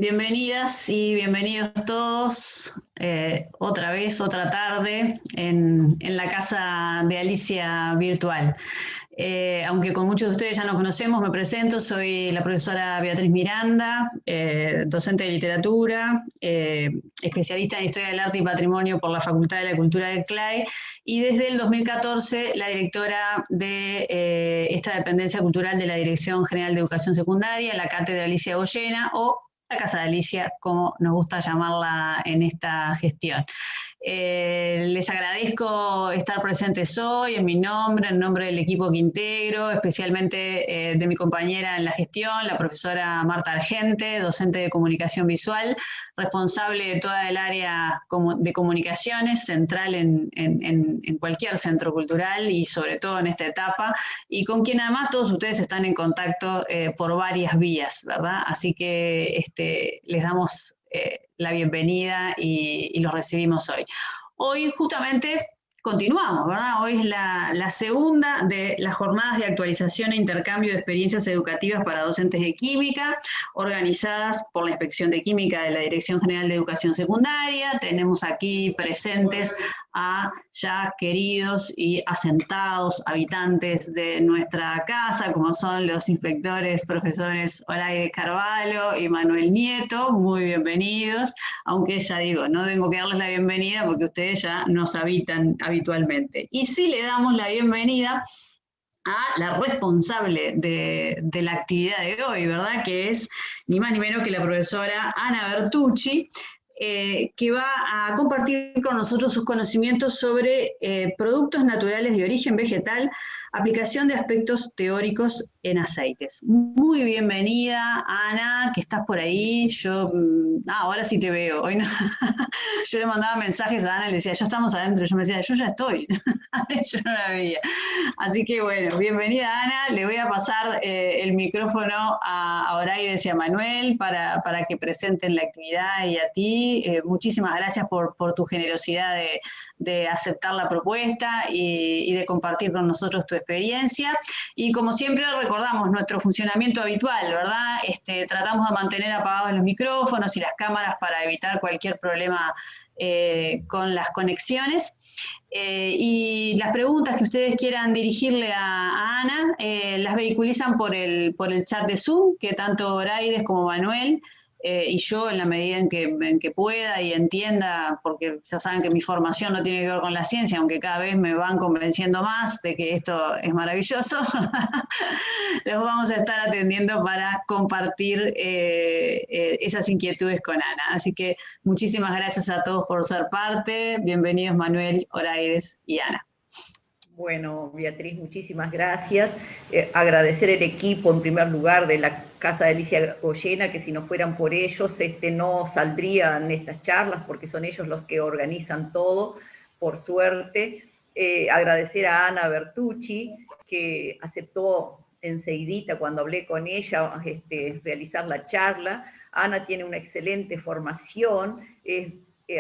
bienvenidas y bienvenidos todos, otra vez, otra tarde, en la casa de Alicia virtual. Aunque con muchos de ustedes ya nos conocemos, me presento, soy la profesora Beatriz Miranda, docente de literatura, especialista en Historia del Arte y Patrimonio por la Facultad de la Cultura del CLAE, y desde el 2014 la directora de esta dependencia cultural de la Dirección General de Educación Secundaria, la Cátedra Alicia Goyena, o la Casa de Alicia, como nos gusta llamarla en esta gestión. Les agradezco estar presentes hoy en mi nombre, en nombre del equipo que integro, especialmente de mi compañera en la gestión, la profesora Marta Argente, docente de comunicación visual, responsable de toda el área de comunicaciones, central en cualquier centro cultural y sobre todo en esta etapa, y con quien además todos ustedes están en contacto por varias vías, ¿verdad? Así que les damos la bienvenida y los recibimos hoy. Hoy justamente continuamos, ¿verdad? Hoy es la segunda de las jornadas de actualización e intercambio de experiencias educativas para docentes de química, organizadas por la Inspección de Química de la Dirección General de Educación Secundaria. Tenemos aquí presentes a ya queridos y asentados habitantes de nuestra casa, como son los inspectores profesores Olaide Carvalho y Manuel Nieto. Muy bienvenidos, aunque ya digo, no tengo que darles la bienvenida porque ustedes ya nos habitan habitualmente. Y sí le damos la bienvenida a la responsable de la actividad de hoy, ¿verdad? Que es ni más ni menos que la profesora Ana Bertucci, que va a compartir con nosotros sus conocimientos sobre productos naturales de origen vegetal, aplicación de aspectos teóricos en aceites. Muy bienvenida, Ana, que estás por ahí. Yo, ahora sí te veo. Hoy no. Yo le mandaba mensajes a Ana y le decía, ya estamos adentro. Yo me decía, yo ya estoy. Yo no la veía. Así que bueno, bienvenida, Ana. Le voy a pasar el micrófono a Oraides y a Manuel para que presenten la actividad, y a ti. Muchísimas gracias por tu generosidad de aceptar la propuesta y de compartir con nosotros tu experiencia. Y como siempre recordamos nuestro funcionamiento habitual, ¿verdad? Tratamos de mantener apagados los micrófonos y las cámaras para evitar cualquier problema con las conexiones. Y las preguntas que ustedes quieran dirigirle a Ana las vehiculizan por el chat de Zoom, que tanto Oraides como Manuel y yo, en la medida en que pueda y entienda, porque ya saben que mi formación no tiene que ver con la ciencia, aunque cada vez me van convenciendo más de que esto es maravilloso, los vamos a estar atendiendo para compartir esas inquietudes con Ana. Así que muchísimas gracias a todos por ser parte. Bienvenidos Manuel, Oraides y Ana. Bueno, Beatriz, muchísimas gracias. Agradecer el equipo, en primer lugar, de la Casa de Alicia Goyena, que si no fueran por ellos, no saldrían estas charlas, porque son ellos los que organizan todo, por suerte. Agradecer a Ana Bertucci, que aceptó enseguidita cuando hablé con ella realizar la charla. Ana tiene una excelente formación,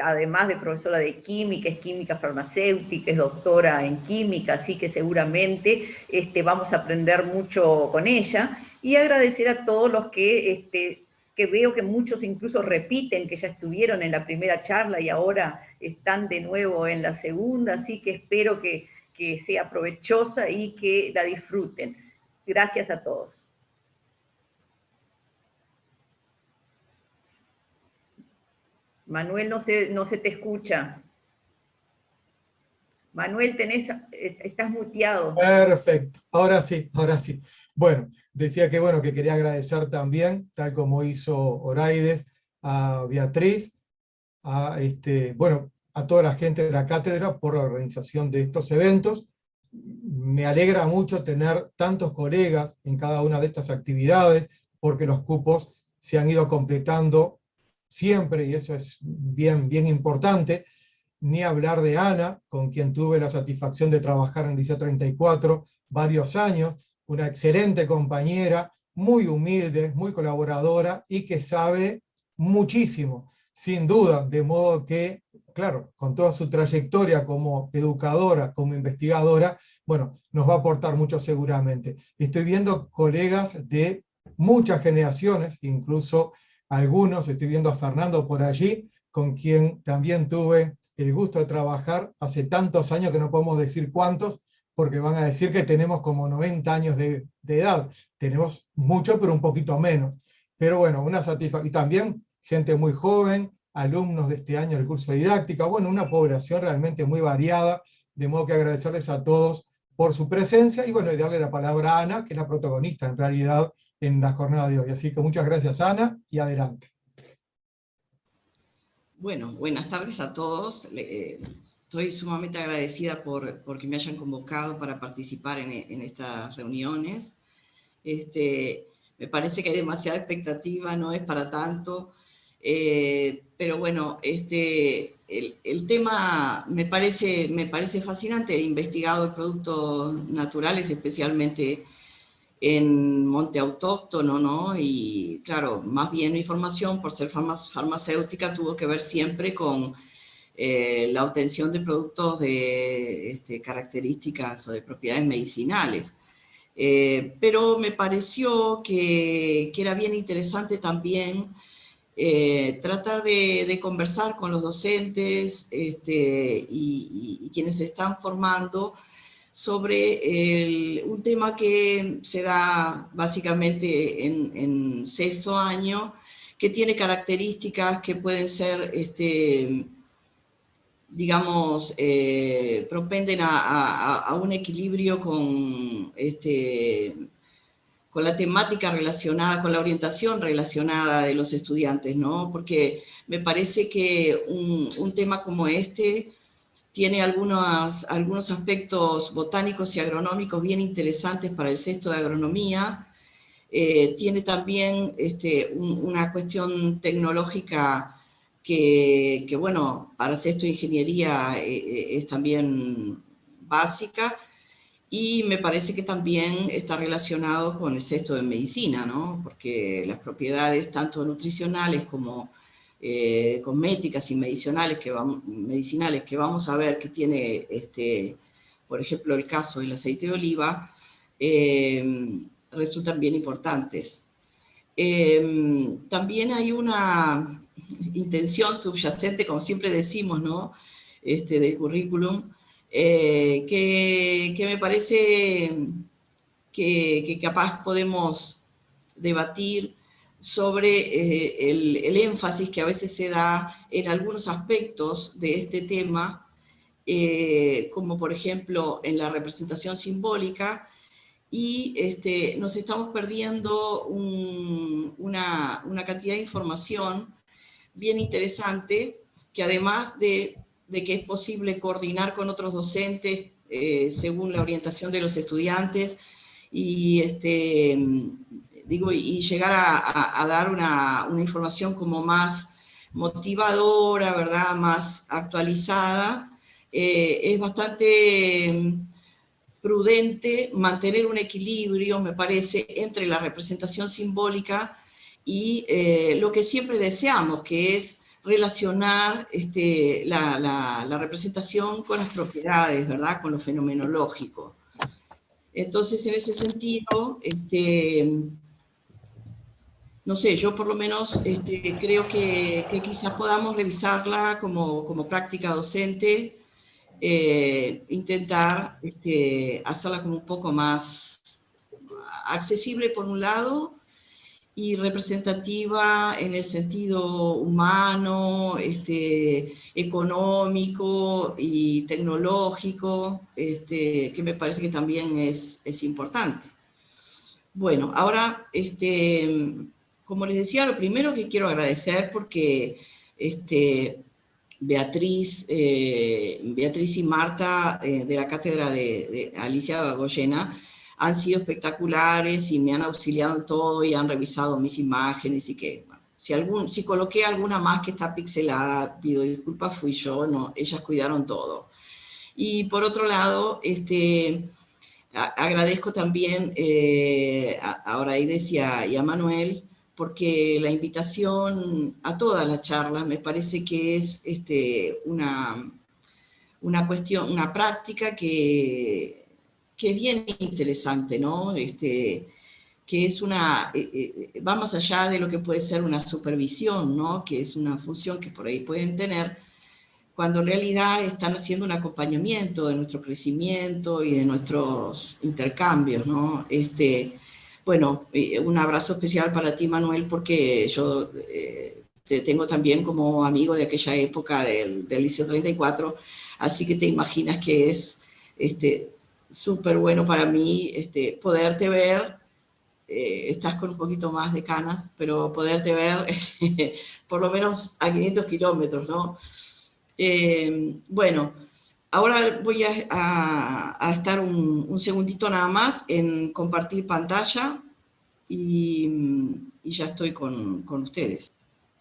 además de profesora de química, es química farmacéutica, es doctora en química, así que seguramente vamos a aprender mucho con ella. Y agradecer a todos los que veo que muchos incluso repiten, que ya estuvieron en la primera charla y ahora están de nuevo en la segunda, así que espero que sea provechosa y que la disfruten. Gracias a todos. Manuel, no se te escucha. Manuel, estás muteado. Perfecto, ahora sí, ahora sí. Bueno, decía que quería agradecer también, tal como hizo Oraides, a Beatriz, a toda la gente de la cátedra por la organización de estos eventos. Me alegra mucho tener tantos colegas en cada una de estas actividades, porque los cupos se han ido completando siempre, y eso es bien, bien importante. Ni hablar de Ana, con quien tuve la satisfacción de trabajar en Liceo 34 varios años, una excelente compañera, muy humilde, muy colaboradora y que sabe muchísimo, sin duda, de modo que, claro, con toda su trayectoria como educadora, como investigadora, bueno, nos va a aportar mucho seguramente. Estoy viendo colegas de muchas generaciones, incluso algunos, estoy viendo a Fernando por allí, con quien también tuve el gusto de trabajar hace tantos años que no podemos decir cuántos, porque van a decir que tenemos como 90 años de edad. Tenemos mucho, pero un poquito menos. Pero bueno, una satisfacción. Y también gente muy joven, alumnos de este año del curso de didáctica, bueno, una población realmente muy variada, de modo que agradecerles a todos por su presencia, y bueno, y darle la palabra a Ana, que es la protagonista en realidad en la jornada de hoy. Así que muchas gracias, Ana, y adelante. Bueno, buenas tardes a todos. Estoy sumamente agradecida porque me hayan convocado para participar en estas reuniones. Me parece que hay demasiada expectativa, no es para tanto, pero bueno, el tema me parece fascinante. He investigado productos naturales, especialmente en monte autóctono, ¿no? Y claro, más bien mi formación, por ser farmacéutica, tuvo que ver siempre con la obtención de productos de características o de propiedades medicinales. Pero me pareció que era bien interesante también tratar de conversar con los docentes y quienes se están formando sobre un tema que se da básicamente en sexto año, que tiene características que pueden ser, digamos, propenden a un equilibrio con la temática relacionada, con la orientación relacionada de los estudiantes, ¿no? Porque me parece que un tema como este tiene algunos aspectos botánicos y agronómicos bien interesantes para el sexto de agronomía. Tiene también una cuestión tecnológica que, bueno, para sexto de ingeniería es también básica, y me parece que también está relacionado con el sexto de medicina, ¿no? Porque las propiedades tanto nutricionales como cosméticas y medicinales que vamos a ver que tiene, por ejemplo, el caso del aceite de oliva, resultan bien importantes. También hay una intención subyacente, como siempre decimos, ¿no? Del currículum, que me parece que capaz podemos debatir sobre el énfasis que a veces se da en algunos aspectos de este tema, como por ejemplo en la representación simbólica, y nos estamos perdiendo una cantidad de información bien interesante, que además de que es posible coordinar con otros docentes según la orientación de los estudiantes, y y llegar a dar una información como más motivadora, ¿verdad? Más actualizada, es bastante prudente mantener un equilibrio, me parece, entre la representación simbólica y lo que siempre deseamos, que es relacionar la representación con las propiedades, ¿verdad? Con lo fenomenológico. Entonces, en ese sentido, no sé, yo por lo menos creo que quizás podamos revisarla como práctica docente, intentar hacerla como un poco más accesible por un lado, y representativa en el sentido humano, económico y tecnológico, que me parece que también es importante. Bueno, ahora, como les decía, lo primero que quiero agradecer, porque Beatriz y Marta de la cátedra de Alicia Goyena han sido espectaculares y me han auxiliado en todo y han revisado mis imágenes, y que bueno, si coloqué alguna más que está pixelada, pido disculpas, fui yo, no, ellas cuidaron todo. Y por otro lado, agradezco también a Oraides y a Manuel, porque la invitación a toda la charla me parece que es una cuestión, una práctica que es bien interesante, ¿no? Que que es va más allá de lo que puede ser una supervisión, ¿no? Que es una función que por ahí pueden tener, cuando en realidad están haciendo un acompañamiento de nuestro crecimiento y de nuestros intercambios, ¿no? Bueno, un abrazo especial para ti, Manuel, porque yo te tengo también como amigo de aquella época del Liceo 34, así que te imaginas que es súper bueno para mí poderte ver. Estás con un poquito más de canas, pero poderte ver por lo menos a 500 kilómetros, ¿no? Bueno, ahora voy a estar un segundito nada más en compartir pantalla y ya estoy con ustedes.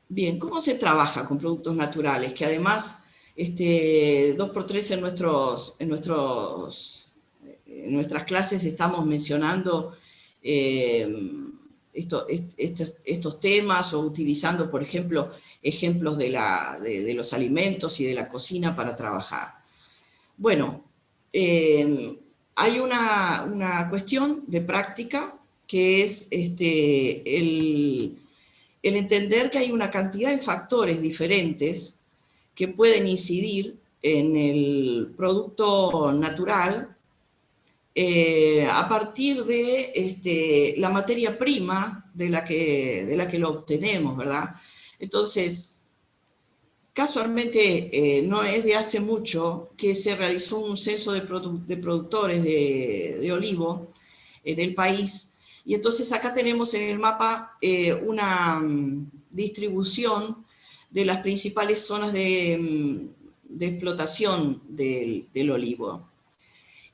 Bien, ¿cómo se trabaja con productos naturales? Que además, 2x3 en nuestras clases estamos mencionando estos temas, o utilizando, por ejemplo, ejemplos de los alimentos y de la cocina para trabajar. Bueno, hay una cuestión de práctica que es el entender que hay una cantidad de factores diferentes que pueden incidir en el producto natural a partir de la materia prima de la que lo obtenemos, ¿verdad? Entonces, casualmente, no es de hace mucho que se realizó un censo de productores de olivo en el país, y entonces acá tenemos en el mapa una distribución de las principales zonas de explotación del olivo.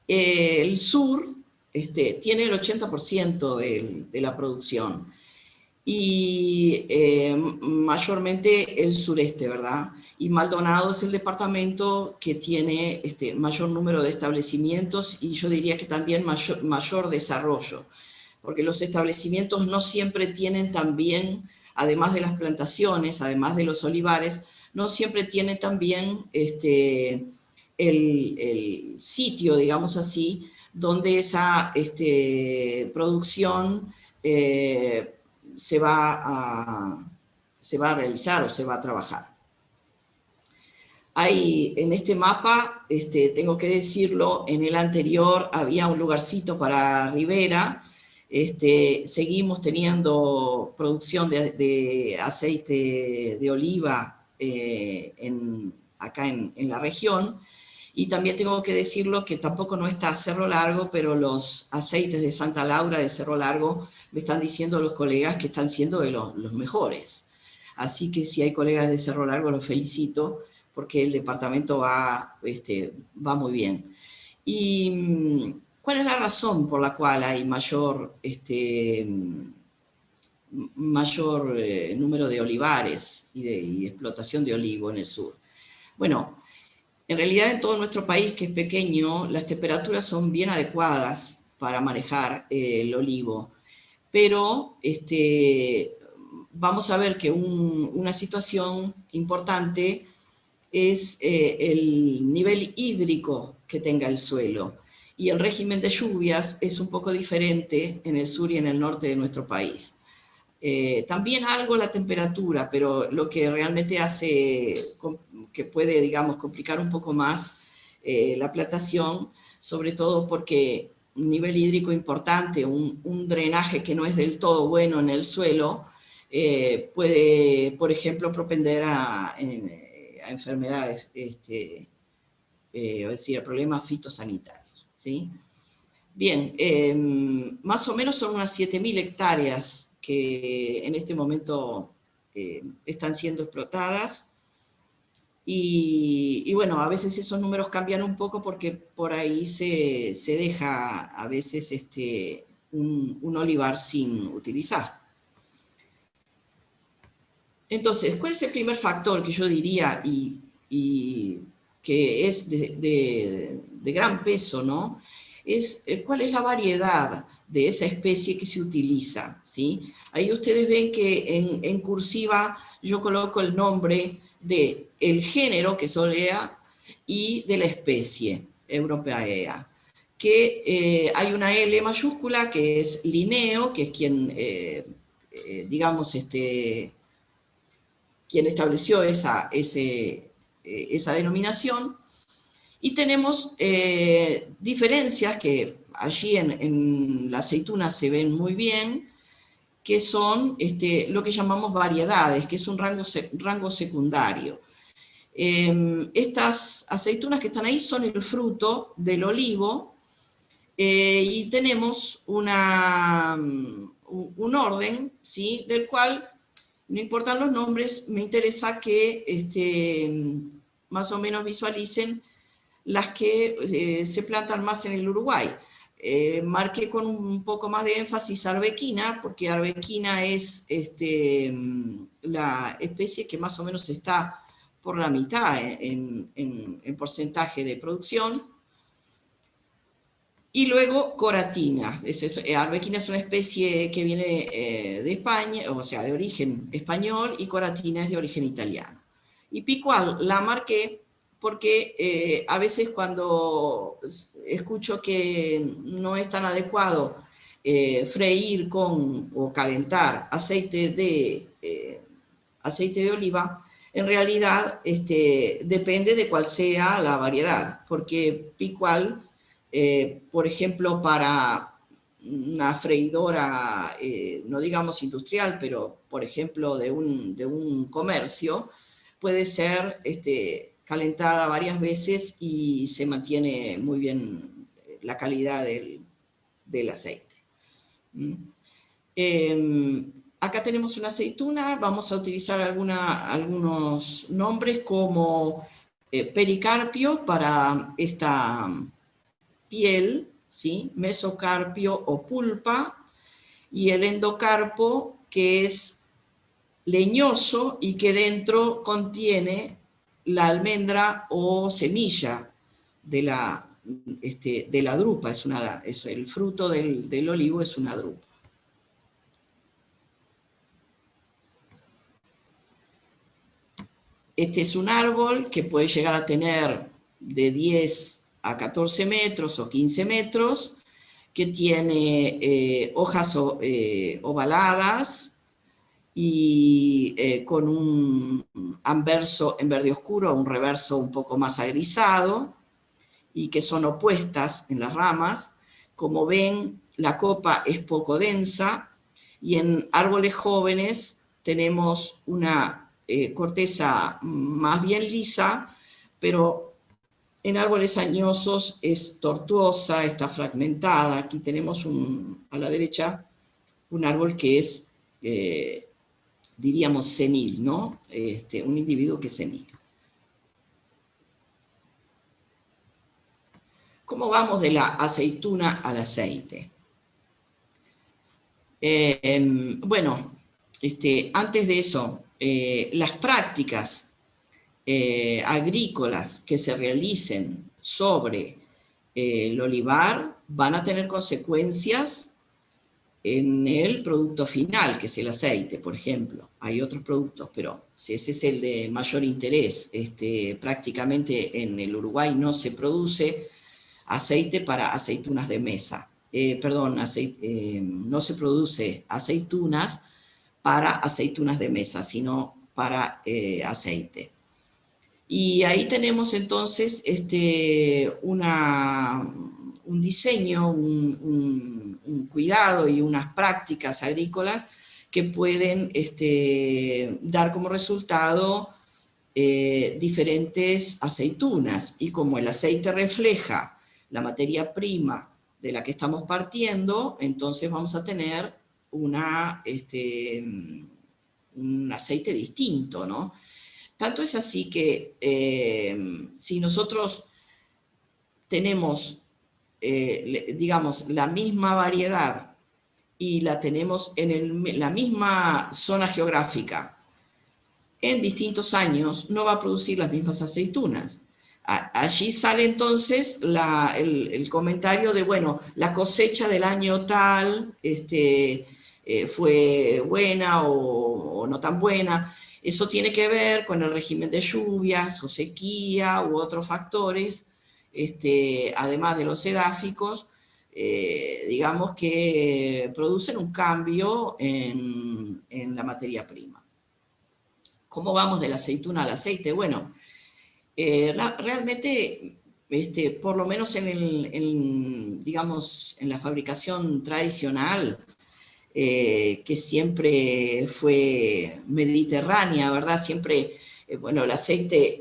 El sur tiene el 80% de la producción, y mayormente el sureste, ¿verdad? Y Maldonado es el departamento que tiene mayor número de establecimientos, y yo diría que también mayor desarrollo, porque los establecimientos no siempre tienen también, además de las plantaciones, además de los olivares, no siempre tienen también el sitio, digamos así, donde esa producción se va a realizar o se va a trabajar. Ahí, en este mapa, tengo que decirlo, en el anterior había un lugarcito para Ribera. Seguimos teniendo producción de aceite de oliva acá en la región, y también tengo que decirlo que tampoco no está Cerro Largo, pero los aceites de Santa Laura de Cerro Largo me están diciendo los colegas que están siendo de los mejores. Así que si hay colegas de Cerro Largo, los felicito, porque el departamento va muy bien. Y ¿cuál es la razón por la cual hay mayor número de olivares y de explotación de olivo en el sur? Bueno, en realidad en todo nuestro país, que es pequeño, las temperaturas son bien adecuadas para manejar el olivo, pero vamos a ver que una situación importante es el nivel hídrico que tenga el suelo, y el régimen de lluvias es un poco diferente en el sur y en el norte de nuestro país. También algo la temperatura, pero lo que realmente hace que puede, digamos, complicar un poco más la plantación, sobre todo porque un nivel hídrico importante, un drenaje que no es del todo bueno en el suelo, puede, por ejemplo, propender a enfermedades, es decir, a problemas fitosanitarios, ¿sí? Bien, más o menos son unas 7.000 hectáreas que en este momento están siendo explotadas, y bueno, a veces esos números cambian un poco porque por ahí se deja a veces un olivar sin utilizar. Entonces, ¿cuál es el primer factor que yo diría y que es de gran peso, ¿no? Es cuál es la variedad de esa especie que se utiliza, ¿sí? Ahí ustedes ven que en cursiva yo coloco el nombre del género, que es Olea, y de la especie, Europaea. que hay una L mayúscula que es Linneo, que es quien, digamos, quien estableció esa denominación, y tenemos diferencias que allí en la aceituna se ven muy bien, que son lo que llamamos variedades, que es un rango secundario. Estas aceitunas que están ahí son el fruto del olivo, y tenemos un orden, ¿sí?, del cual no importan los nombres, me interesa que más o menos visualicen las que se plantan más en el Uruguay. Marqué con un poco más de énfasis arbequina, porque arbequina es la especie que más o menos está por la mitad en porcentaje de producción. Y luego coratina. Arbequina es una especie que viene de España, o sea, de origen español, y coratina es de origen italiano. Y picual la marqué porque a veces cuando escucho que no es tan adecuado freír o calentar aceite de oliva, en realidad depende de cuál sea la variedad, porque picual, por ejemplo, para una freidora, no digamos industrial, pero por ejemplo de un comercio, puede ser calentada varias veces y se mantiene muy bien la calidad del aceite. Acá tenemos una aceituna, vamos a utilizar algunos nombres como pericarpio para esta piel, ¿sí?, mesocarpio o pulpa, y el endocarpo, que es leñoso y que dentro contiene la almendra o semilla de la drupa, es el fruto del olivo, es una drupa. Este es un árbol que puede llegar a tener de 10 a 14 metros o 15 metros, que tiene hojas ovaladas y con un anverso en verde oscuro, un reverso un poco más agrisado, y que son opuestas en las ramas. Como ven, la copa es poco densa, y en árboles jóvenes tenemos una corteza más bien lisa, pero en árboles añosos es tortuosa, está fragmentada. Aquí tenemos a la derecha un árbol que es, diríamos, senil, ¿no? Un individuo que es senil. ¿Cómo vamos de la aceituna al aceite? Bueno, antes de eso, las prácticas agrícolas que se realicen sobre el olivar van a tener consecuencias en el producto final, que es el aceite, por ejemplo. Hay otros productos, pero si ese es el de mayor interés, prácticamente en el Uruguay no se produce aceite para aceitunas de mesa. No se produce aceitunas para aceitunas de mesa, sino para aceite. Y ahí tenemos entonces un diseño, un cuidado y unas prácticas agrícolas que pueden dar como resultado diferentes aceitunas. Y como el aceite refleja la materia prima de la que estamos partiendo, entonces vamos a tener un aceite distinto, ¿no? Tanto es así que si nosotros tenemos, digamos, la misma variedad y la tenemos en la misma zona geográfica, en distintos años no va a producir las mismas aceitunas. Allí sale entonces el comentario de, bueno, la cosecha del año tal fue buena o no tan buena. Eso tiene que ver con el régimen de lluvias o sequía u otros factores además de los edáficos, digamos que producen un cambio en la materia prima. ¿Cómo vamos de la aceituna al aceite? Bueno, realmente, por lo menos digamos, en la fabricación tradicional, que siempre fue mediterránea, ¿verdad? Siempre, bueno, el aceite,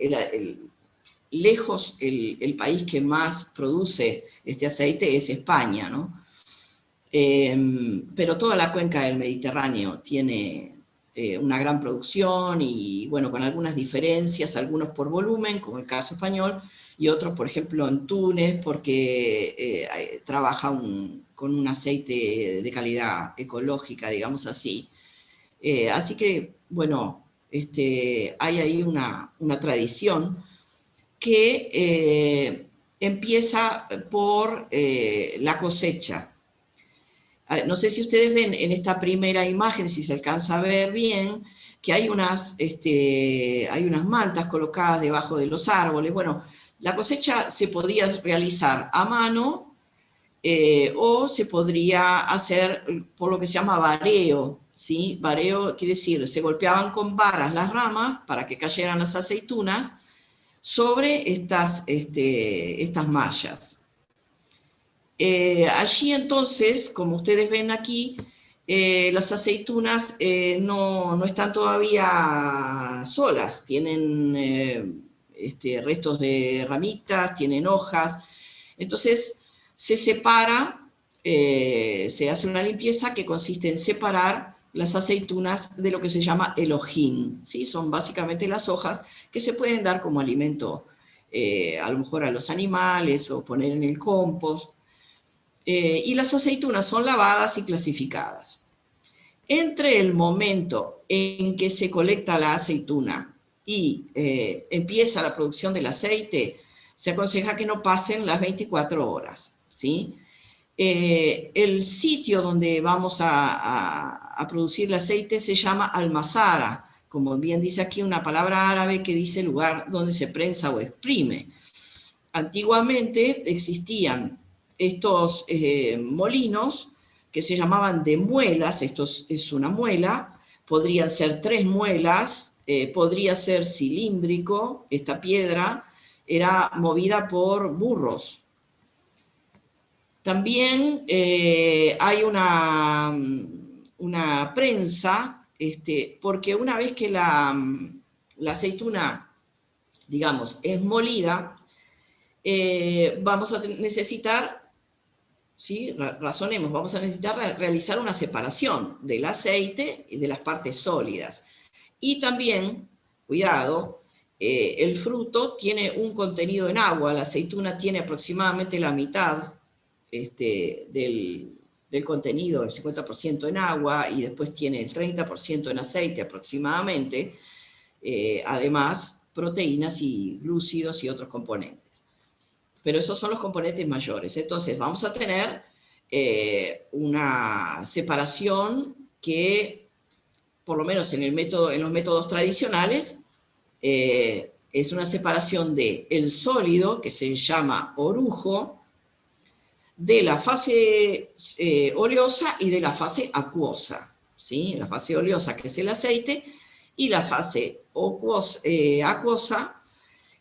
lejos el país que más produce este aceite es España, ¿no? Pero toda la cuenca del Mediterráneo tiene una gran producción y, bueno, con algunas diferencias, algunos por volumen, como el caso español, y otros, por ejemplo, en Túnez, porque trabaja con un aceite de calidad ecológica, digamos así. Así que, bueno, hay ahí una tradición que empieza por la cosecha. No sé si ustedes ven en esta primera imagen, si se alcanza a ver bien, que hay unas mantas colocadas debajo de los árboles. Bueno, la cosecha se podía realizar a mano o se podría hacer por lo que se llama vareo, ¿sí? Vareo quiere decir, se golpeaban con varas las ramas para que cayeran las aceitunas sobre estas mallas. Allí entonces, como ustedes ven aquí, las aceitunas no están todavía solas, tienen restos de ramitas, tienen hojas, entonces se separa, se hace una limpieza que consiste en separar las aceitunas de lo que se llama el hojín, ¿sí? Son básicamente las hojas que se pueden dar como alimento, a lo mejor a los animales o poner en el compost. Y las aceitunas son lavadas y clasificadas. Entre el momento en que se colecta la aceituna y empieza la producción del aceite, se aconseja que no pasen las 24 horas, ¿sí? El sitio donde vamos a producir el aceite se llama almazara, como bien dice aquí una palabra árabe que dice lugar donde se prensa o exprime. Antiguamente existían estos molinos que se llamaban de muelas, esto es una muela, podrían ser 3 muelas, podría ser cilíndrico, esta piedra era movida por burros. También hay una prensa, porque una vez que la aceituna, digamos, es molida, vamos a necesitar, ¿sí? Razonemos, vamos a necesitar realizar una separación del aceite y de las partes sólidas. Y también, cuidado, el fruto tiene un contenido en agua, la aceituna tiene aproximadamente la mitad del contenido, el 50% en agua, y después tiene el 30% en aceite aproximadamente, además proteínas y glúcidos y otros componentes. Pero esos son los componentes mayores. Entonces vamos a tener una separación que, por lo menos en los métodos tradicionales, es una separación del sólido, que se llama orujo, de la fase oleosa y de la fase acuosa, ¿sí? La fase oleosa, que es el aceite, y la fase acuosa,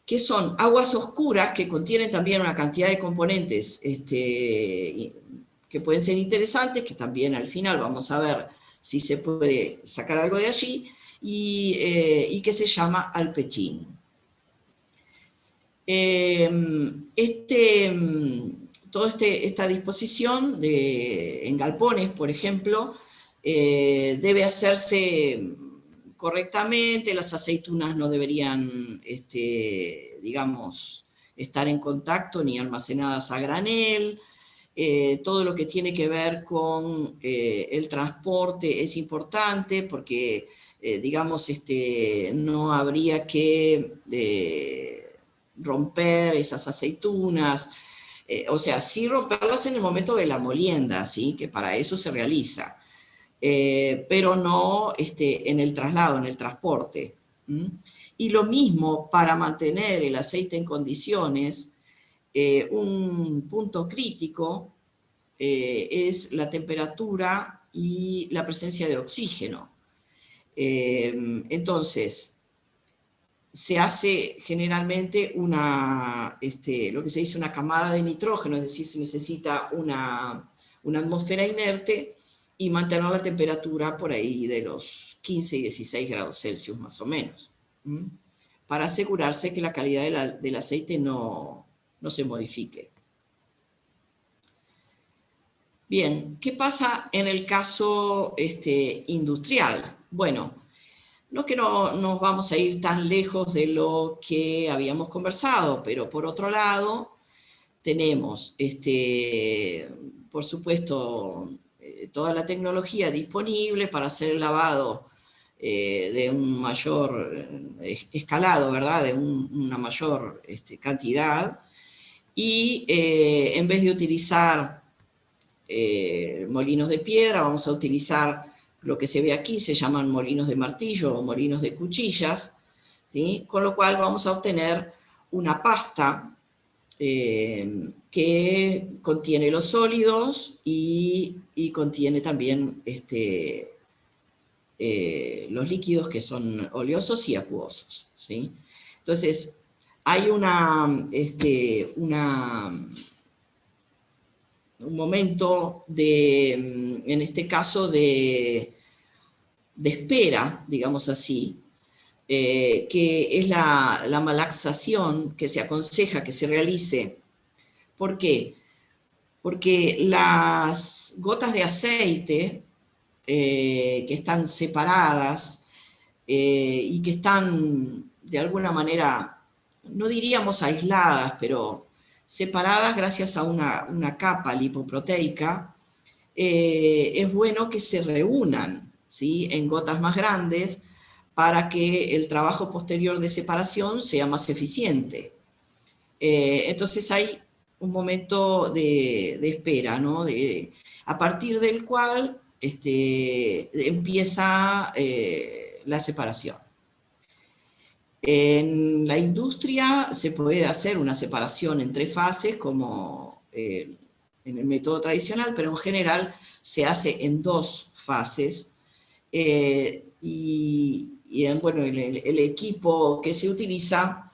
que son aguas oscuras que contienen también una cantidad de componentes que pueden ser interesantes, que también al final vamos a ver si se puede sacar algo de allí, y que se llama alpechín. Toda esta disposición en galpones, por ejemplo, debe hacerse correctamente. Las aceitunas no deberían, digamos, estar en contacto ni almacenadas a granel. Todo lo que tiene que ver con el transporte es importante porque, digamos, no habría que romper esas aceitunas, o sea, sí romperlas en el momento de la molienda, ¿sí? Que para eso se realiza. Pero no en el traslado, en el transporte. Y lo mismo para mantener el aceite en condiciones, un punto crítico es la temperatura y la presencia de oxígeno. Entonces, se hace generalmente lo que se dice una camada de nitrógeno, es decir, se necesita una atmósfera inerte y mantener la temperatura por ahí de los 15 y 16 grados Celsius más o menos, para asegurarse que la calidad del aceite no se modifique. Bien, ¿qué pasa en el caso industrial? Bueno, no que no nos vamos a ir tan lejos de lo que habíamos conversado, pero por otro lado tenemos, por supuesto, toda la tecnología disponible para hacer el lavado de un mayor escalado, ¿verdad? De una mayor cantidad, y en vez de utilizar molinos de piedra, vamos a utilizar lo que se ve aquí, se llaman molinos de martillo o molinos de cuchillas, ¿sí? Con lo cual vamos a obtener una pasta que contiene los sólidos y contiene también los líquidos que son oleosos y acuosos, ¿sí? Entonces, hay un momento en este caso de espera, digamos así, que es la malaxación que se aconseja que se realice. ¿Por qué? Porque las gotas de aceite que están separadas y que están de alguna manera, no diríamos aisladas, pero separadas gracias a una capa lipoproteica, es bueno que se reúnan, ¿sí?, en gotas más grandes para que el trabajo posterior de separación sea más eficiente. Entonces hay un momento de espera, ¿no?, a partir del cual empieza la separación. En la industria se puede hacer una separación en 3 fases, como en el método tradicional, pero en general se hace en 2 fases. Bueno, el equipo que se utiliza,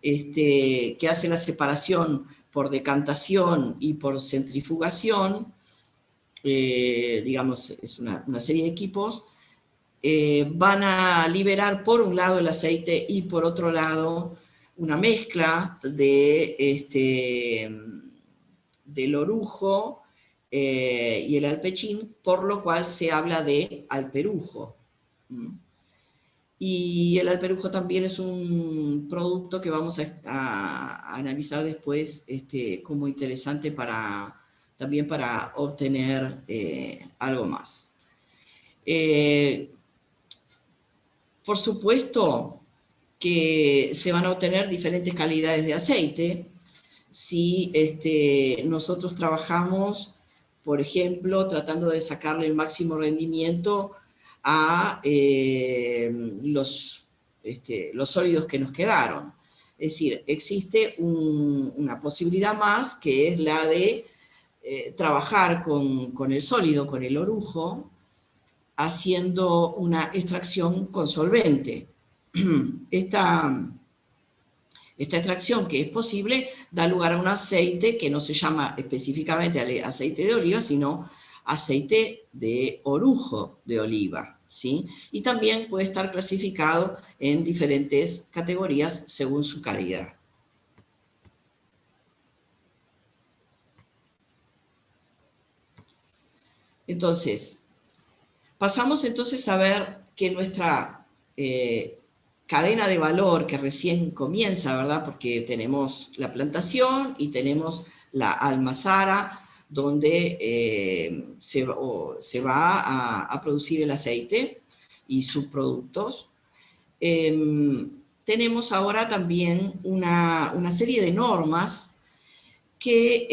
que hace la separación por decantación y por centrifugación, digamos, es una serie de equipos, van a liberar por un lado el aceite y por otro lado una mezcla del orujo y el alpechín, por lo cual se habla de alperujo. Y el alperujo también es un producto que vamos a analizar después como interesante también para obtener algo más. Por supuesto que se van a obtener diferentes calidades de aceite si nosotros trabajamos, por ejemplo, tratando de sacarle el máximo rendimiento a los sólidos que nos quedaron. Es decir, existe una posibilidad más, que es la de trabajar con el sólido, con el orujo, haciendo una extracción con solvente. Esta extracción, que es posible, da lugar a un aceite que no se llama específicamente aceite de oliva, sino aceite de orujo de oliva, ¿sí? Y también puede estar clasificado en diferentes categorías según su calidad. Entonces, pasamos entonces a ver que nuestra cadena de valor, que recién comienza, ¿verdad?, porque tenemos la plantación y tenemos la almazara, donde se va a producir el aceite y subproductos. Tenemos ahora también una serie de normas que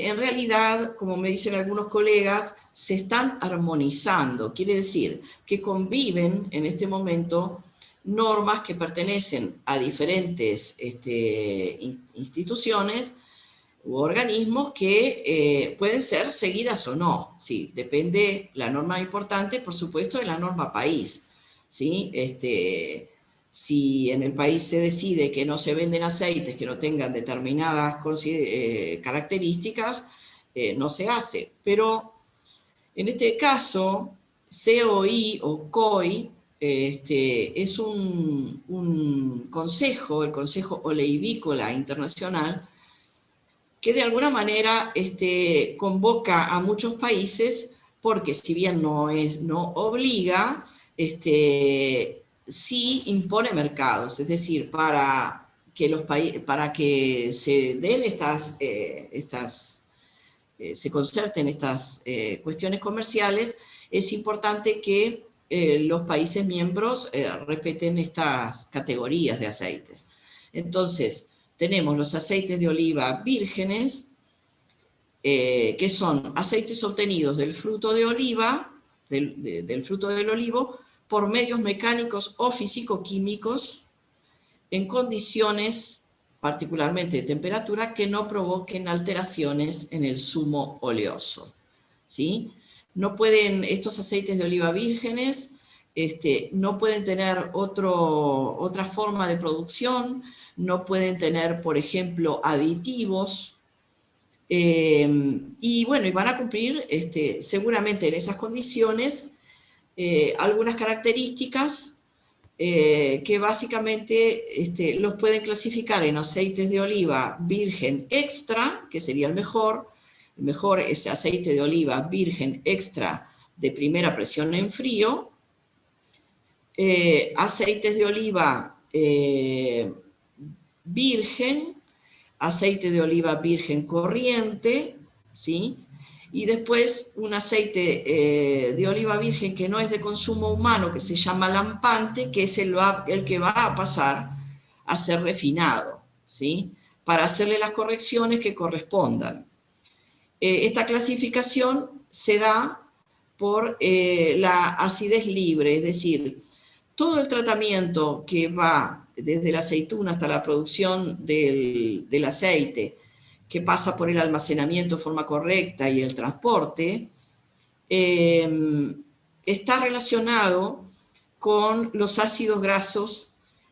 en realidad, como me dicen algunos colegas, se están armonizando. Quiere decir que conviven en este momento normas que pertenecen a diferentes instituciones u organismos que pueden ser seguidas o no, ¿sí? Depende la norma importante, por supuesto, de la norma país, ¿sí? Si en el país se decide que no se venden aceites que no tengan determinadas características, no se hace. Pero en este caso, COI o COI es un consejo, el Consejo Oleícola Internacional, que de alguna manera convoca a muchos países, porque si bien no obliga, sí impone mercados, es decir, para que se den se concerten estas cuestiones comerciales, es importante que los países miembros respeten estas categorías de aceites. Entonces, tenemos los aceites de oliva vírgenes, que son aceites obtenidos del fruto de oliva, del fruto del olivo, por medios mecánicos o físico-químicos, en condiciones, particularmente de temperatura, que no provoquen alteraciones en el zumo oleoso, ¿sí? No pueden, estos aceites de oliva vírgenes, no pueden tener otra forma de producción, no pueden tener, por ejemplo, aditivos, y bueno, y van a cumplir seguramente en esas condiciones algunas características que básicamente los pueden clasificar en aceites de oliva virgen extra, que sería el mejor es aceite de oliva virgen extra de primera presión en frío, aceites de oliva virgen, aceite de oliva virgen corriente, ¿sí? Y después un aceite de oliva virgen que no es de consumo humano, que se llama lampante, que es el que va a pasar a ser refinado, ¿sí? Para hacerle las correcciones que correspondan. Esta clasificación se da por la acidez libre, es decir, todo el tratamiento que va desde la aceituna hasta la producción del aceite, que pasa por el almacenamiento de forma correcta y el transporte, está relacionado con los ácidos grasos,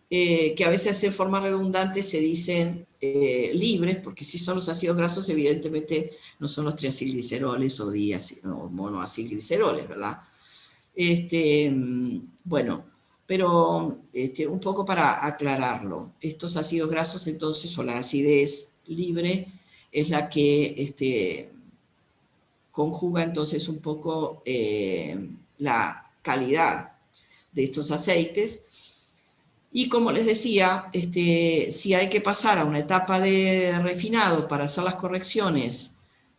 que a veces en forma redundante se dicen libres, porque si son los ácidos grasos, evidentemente no son los triacilgliceroles o monoacilgliceroles, ¿verdad? Bueno, pero un poco para aclararlo, estos ácidos grasos entonces, o la acidez libre, es la que conjuga entonces un poco la calidad de estos aceites. Y como les decía, si hay que pasar a una etapa de refinado para hacer las correcciones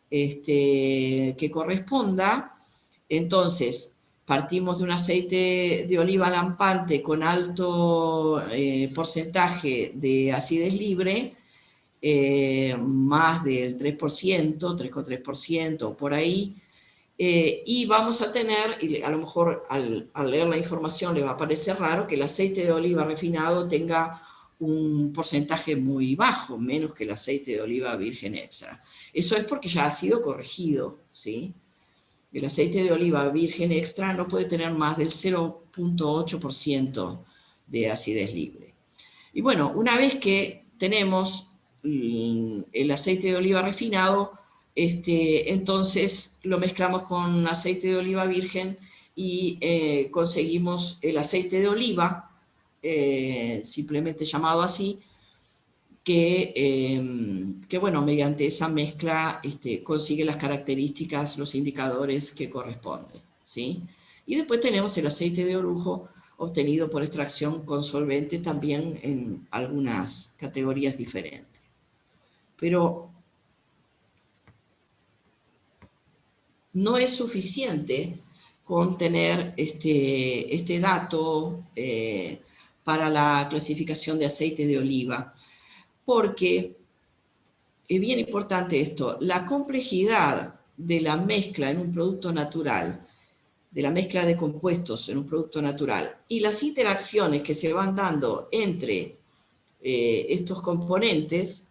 que corresponda, entonces partimos de un aceite de oliva lampante con alto porcentaje de acidez libre, más del 3%, 3,3% por ahí, y vamos a tener, y a lo mejor al leer la información le va a parecer raro, que el aceite de oliva refinado tenga un porcentaje muy bajo, menos que el aceite de oliva virgen extra. Eso es porque ya ha sido corregido, ¿sí? El aceite de oliva virgen extra no puede tener más del 0,8% de acidez libre. Y bueno, una vez que tenemos el aceite de oliva refinado, entonces lo mezclamos con aceite de oliva virgen y conseguimos el aceite de oliva, simplemente llamado así, que bueno, mediante esa mezcla consigue las características, los indicadores que corresponden, ¿sí? Y después tenemos el aceite de orujo obtenido por extracción con solvente, también en algunas categorías diferentes. Pero no es suficiente con tener este dato para la clasificación de aceite de oliva, porque es bien importante esto, la complejidad de la mezcla en un producto natural, de la mezcla de compuestos en un producto natural, y las interacciones que se van dando entre estos componentes,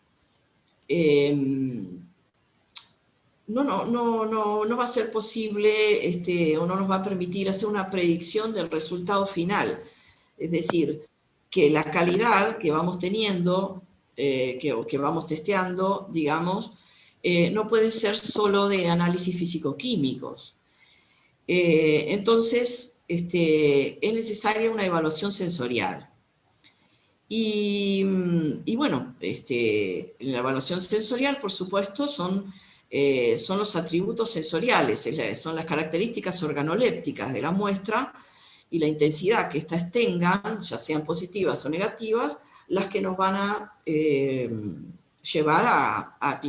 no va a ser posible o no nos va a permitir hacer una predicción del resultado final. Es decir, que la calidad que vamos teniendo, que vamos testeando, digamos, no puede ser solo de análisis físico-químicos. Entonces, es necesaria una evaluación sensorial. Y bueno, la evaluación sensorial, por supuesto, son los atributos sensoriales, son las características organolépticas de la muestra y la intensidad que éstas tengan, ya sean positivas o negativas, las que nos van a llevar a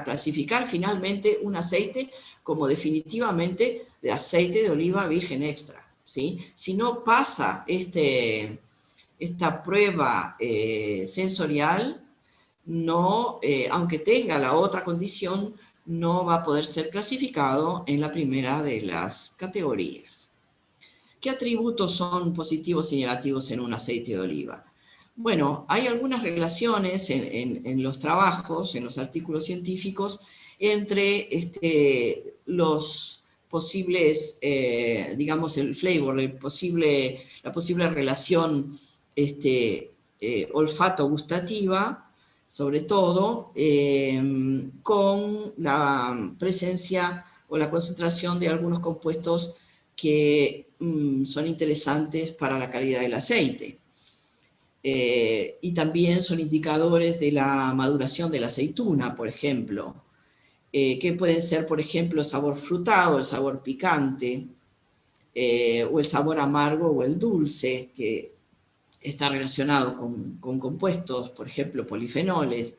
clasificar finalmente un aceite como definitivamente de aceite de oliva virgen extra, ¿sí? Si no pasa esta prueba sensorial, no, aunque tenga la otra condición, no va a poder ser clasificado en la primera de las categorías. ¿Qué atributos son positivos y negativos en un aceite de oliva? Bueno, hay algunas relaciones en los trabajos, en los artículos científicos, entre los posibles, digamos, el flavor, la posible relación olfato-gustativa, sobre todo, con la presencia o la concentración de algunos compuestos que son interesantes para la calidad del aceite. Y también son indicadores de la maduración de la aceituna, por ejemplo, que pueden ser, por ejemplo, el sabor frutado, el sabor picante, o el sabor amargo o el dulce, que está relacionado con compuestos, por ejemplo, polifenoles.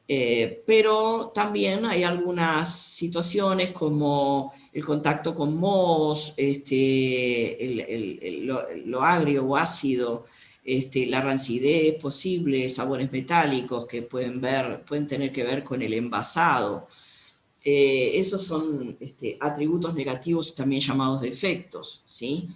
Pero también hay algunas situaciones como el contacto con mohos, lo agrio o ácido, la rancidez posible, sabores metálicos que pueden tener que ver con el envasado. Esos son atributos negativos también llamados defectos, ¿sí?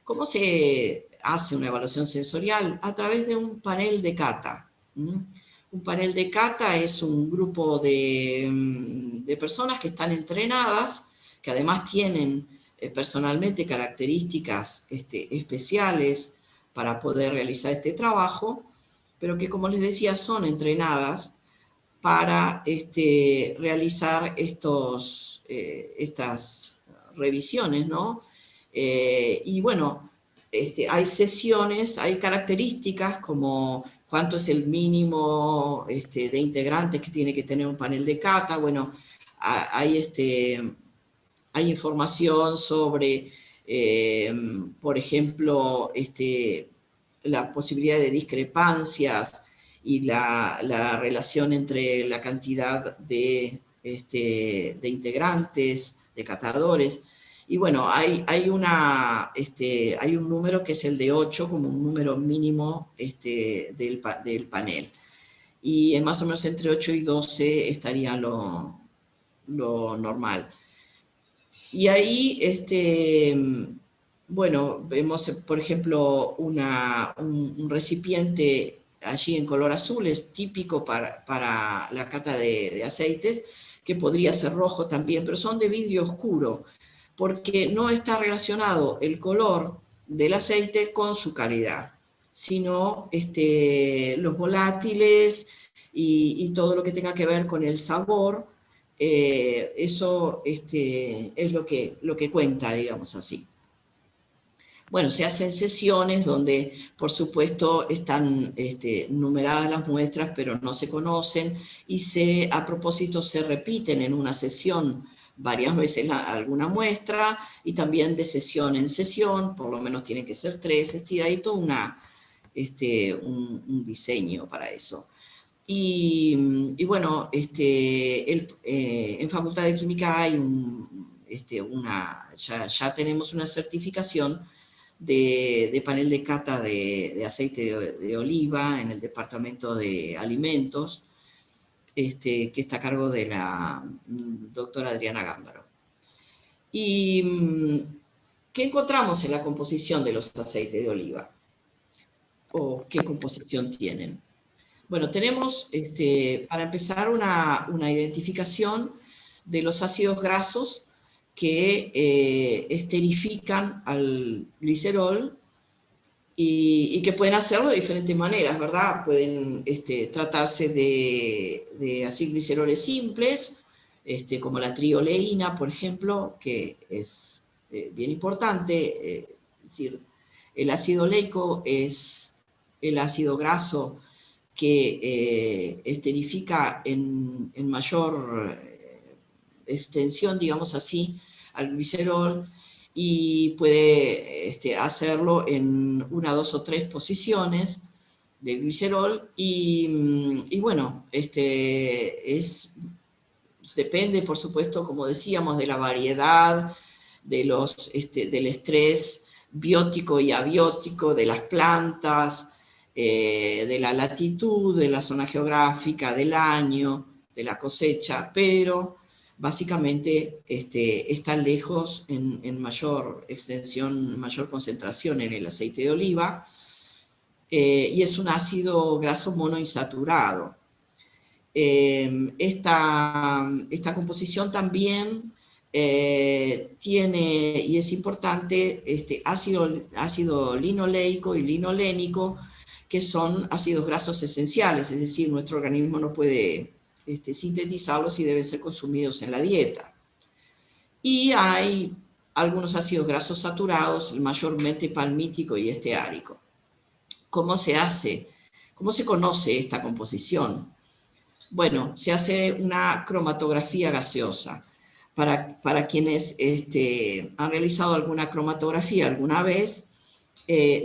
¿Cómo se hace una evaluación sensorial? A través de un panel de cata. Un panel de cata es un grupo de personas que están entrenadas, que además tienen personalmente características especiales para poder realizar este trabajo, pero que, como les decía, son entrenadas para realizar estas revisiones, ¿no? Y bueno, hay sesiones, hay características como cuánto es el mínimo de integrantes que tiene que tener un panel de cata. Bueno, hay información sobre, por ejemplo, la posibilidad de discrepancias y la relación entre la cantidad de integrantes, de catadores. Y bueno, hay un número que es el de 8 como un número mínimo del panel. Y más o menos entre 8 y 12 estaría lo normal. Y ahí, bueno, vemos, por ejemplo, un recipiente allí en color azul, es típico para la cata de aceites, que podría ser rojo también, pero son de vidrio oscuro, porque no está relacionado el color del aceite con su calidad, sino los volátiles y todo lo que tenga que ver con el sabor. Eso es lo que cuenta, digamos así. Bueno, se hacen sesiones donde, por supuesto, están numeradas las muestras, pero no se conocen, y a propósito se repiten en una sesión varias veces alguna muestra, y también de sesión en sesión, por lo menos tienen que ser 3, es decir, hay todo un diseño para eso. Y bueno, en Facultad de Química hay ya tenemos una certificación de panel de cata de aceite de oliva en el Departamento de Alimentos, que está a cargo de la doctora Adriana Gámbaro. ¿Y qué encontramos en la composición de los aceites de oliva? ¿O qué composición tienen? Bueno, tenemos, para empezar, una identificación de los ácidos grasos que esterifican al glicerol y que pueden hacerlo de diferentes maneras, ¿verdad? Pueden tratarse de acilgliceroles simples, como la trioleína, por ejemplo, que es bien importante. Es decir, el ácido oleico es el ácido graso que esterifica en mayor extensión, digamos así, al glicerol, y puede hacerlo en 1, 2 o 3 posiciones del glicerol, y bueno, depende, por supuesto, como decíamos, de la variedad, del estrés biótico y abiótico de las plantas, de la latitud, de la zona geográfica, del año, de la cosecha, pero básicamente está lejos en mayor extensión, mayor concentración en el aceite de oliva, y es un ácido graso monoinsaturado. Esta composición también tiene, y es importante, ácido linoleico y linolénico, que son ácidos grasos esenciales, es decir, nuestro organismo no puede sintetizarlos y deben ser consumidos en la dieta. Y hay algunos ácidos grasos saturados, mayormente palmítico y esteárico. ¿Cómo se hace? ¿Cómo se conoce esta composición? Bueno, se hace una cromatografía gaseosa. Para quienes han realizado alguna cromatografía alguna vez,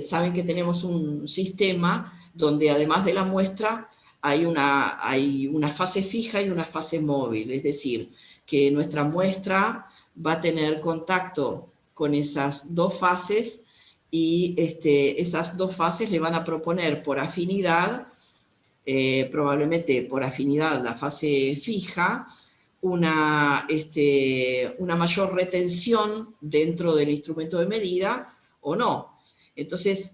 saben que tenemos un sistema donde además de la muestra hay una fase fija y una fase móvil, es decir, que nuestra muestra va a tener contacto con esas dos fases y esas dos fases le van a proponer por afinidad, probablemente por afinidad la fase fija, una mayor retención dentro del instrumento de medida o no. Entonces,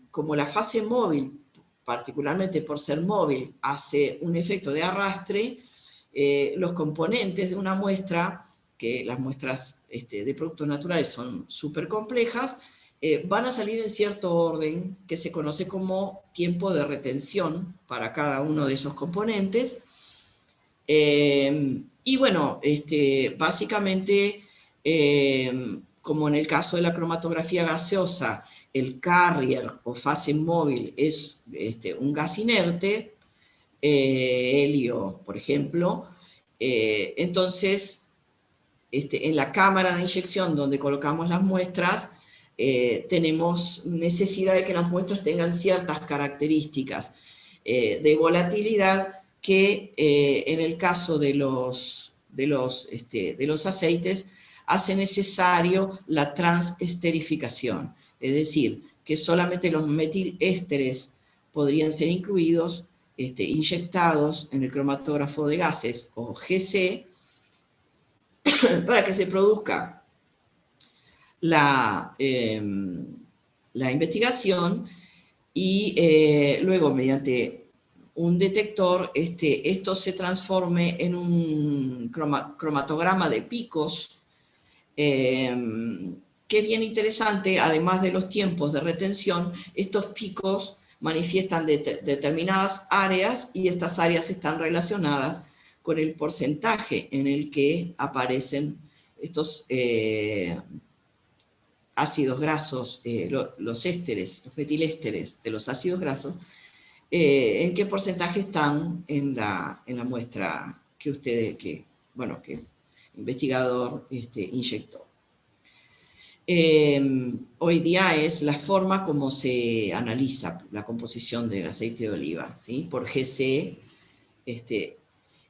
como la fase móvil, particularmente por ser móvil, hace un efecto de arrastre, los componentes de una muestra, que las muestras de productos naturales son súper complejas, van a salir en cierto orden que se conoce como tiempo de retención para cada uno de esos componentes. Y bueno, básicamente, como en el caso de la cromatografía gaseosa, el carrier o fase móvil es un gas inerte, helio, por ejemplo. Entonces, en la cámara de inyección donde colocamos las muestras, tenemos necesidad de que las muestras tengan ciertas características de volatilidad que en el caso de los aceites hace necesario la transesterificación, es decir, que solamente los metilésteres podrían ser incluidos, inyectados en el cromatógrafo de gases o GC, para que se produzca la investigación y luego mediante un detector esto se transforme en un cromatograma de picos, que bien interesante. Además de los tiempos de retención, estos picos manifiestan determinadas áreas y estas áreas están relacionadas con el porcentaje en el que aparecen estos ácidos grasos, los ésteres, los metilésteres de los ácidos grasos, en qué porcentaje están en la muestra que el investigador inyectó. Hoy día es la forma como se analiza la composición del aceite de oliva, ¿sí? Por GC,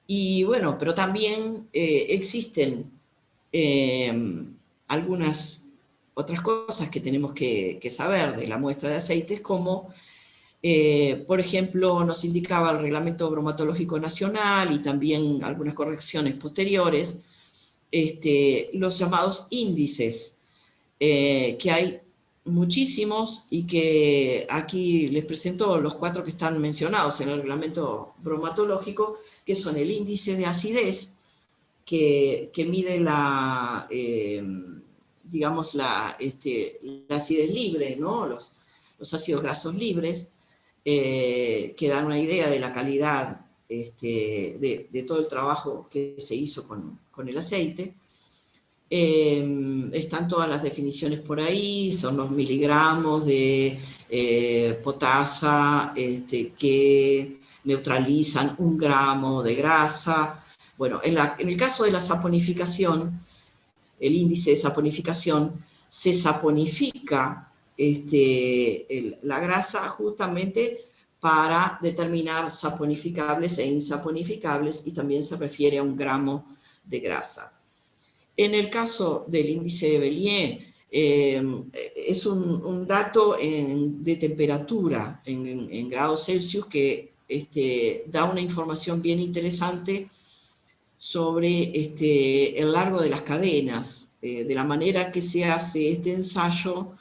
y bueno, pero también existen algunas otras cosas que tenemos que saber de la muestra de aceites, como por ejemplo nos indicaba el Reglamento Bromatológico Nacional y también algunas correcciones posteriores, los llamados índices, que hay muchísimos y que aquí les presento los 4 que están mencionados en el reglamento bromatológico, que son el índice de acidez, que mide la, digamos, la acidez libre, ¿no? Los ácidos grasos libres, que dan una idea de la calidad de todo el trabajo que se hizo con el aceite. Están todas las definiciones por ahí, son los miligramos de potasa que neutralizan 1 gramo de grasa. Bueno, en el caso de la saponificación, el índice de saponificación, se saponifica la grasa justamente para determinar saponificables e insaponificables, y también se refiere a 1 gramo de grasa. En el caso del índice de Bellier, es un dato de temperatura en grados Celsius que da una información bien interesante sobre el largo de las cadenas. De la manera que se hace este ensayo,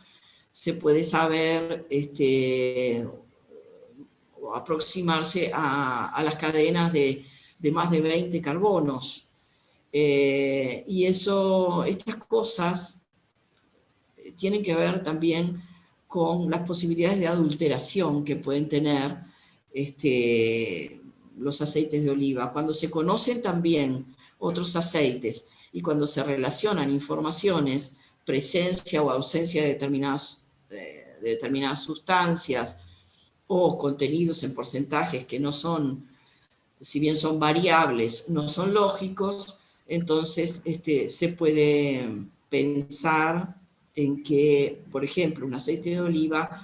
se puede saber o aproximarse a las cadenas de más de 20 carbonos. Y estas cosas tienen que ver también con las posibilidades de adulteración que pueden tener los aceites de oliva. Cuando se conocen también otros aceites y cuando se relacionan informaciones, presencia o ausencia de determinadas sustancias o contenidos en porcentajes que no son, si bien son variables, no son lógicos, entonces se puede pensar en que, por ejemplo, un aceite de oliva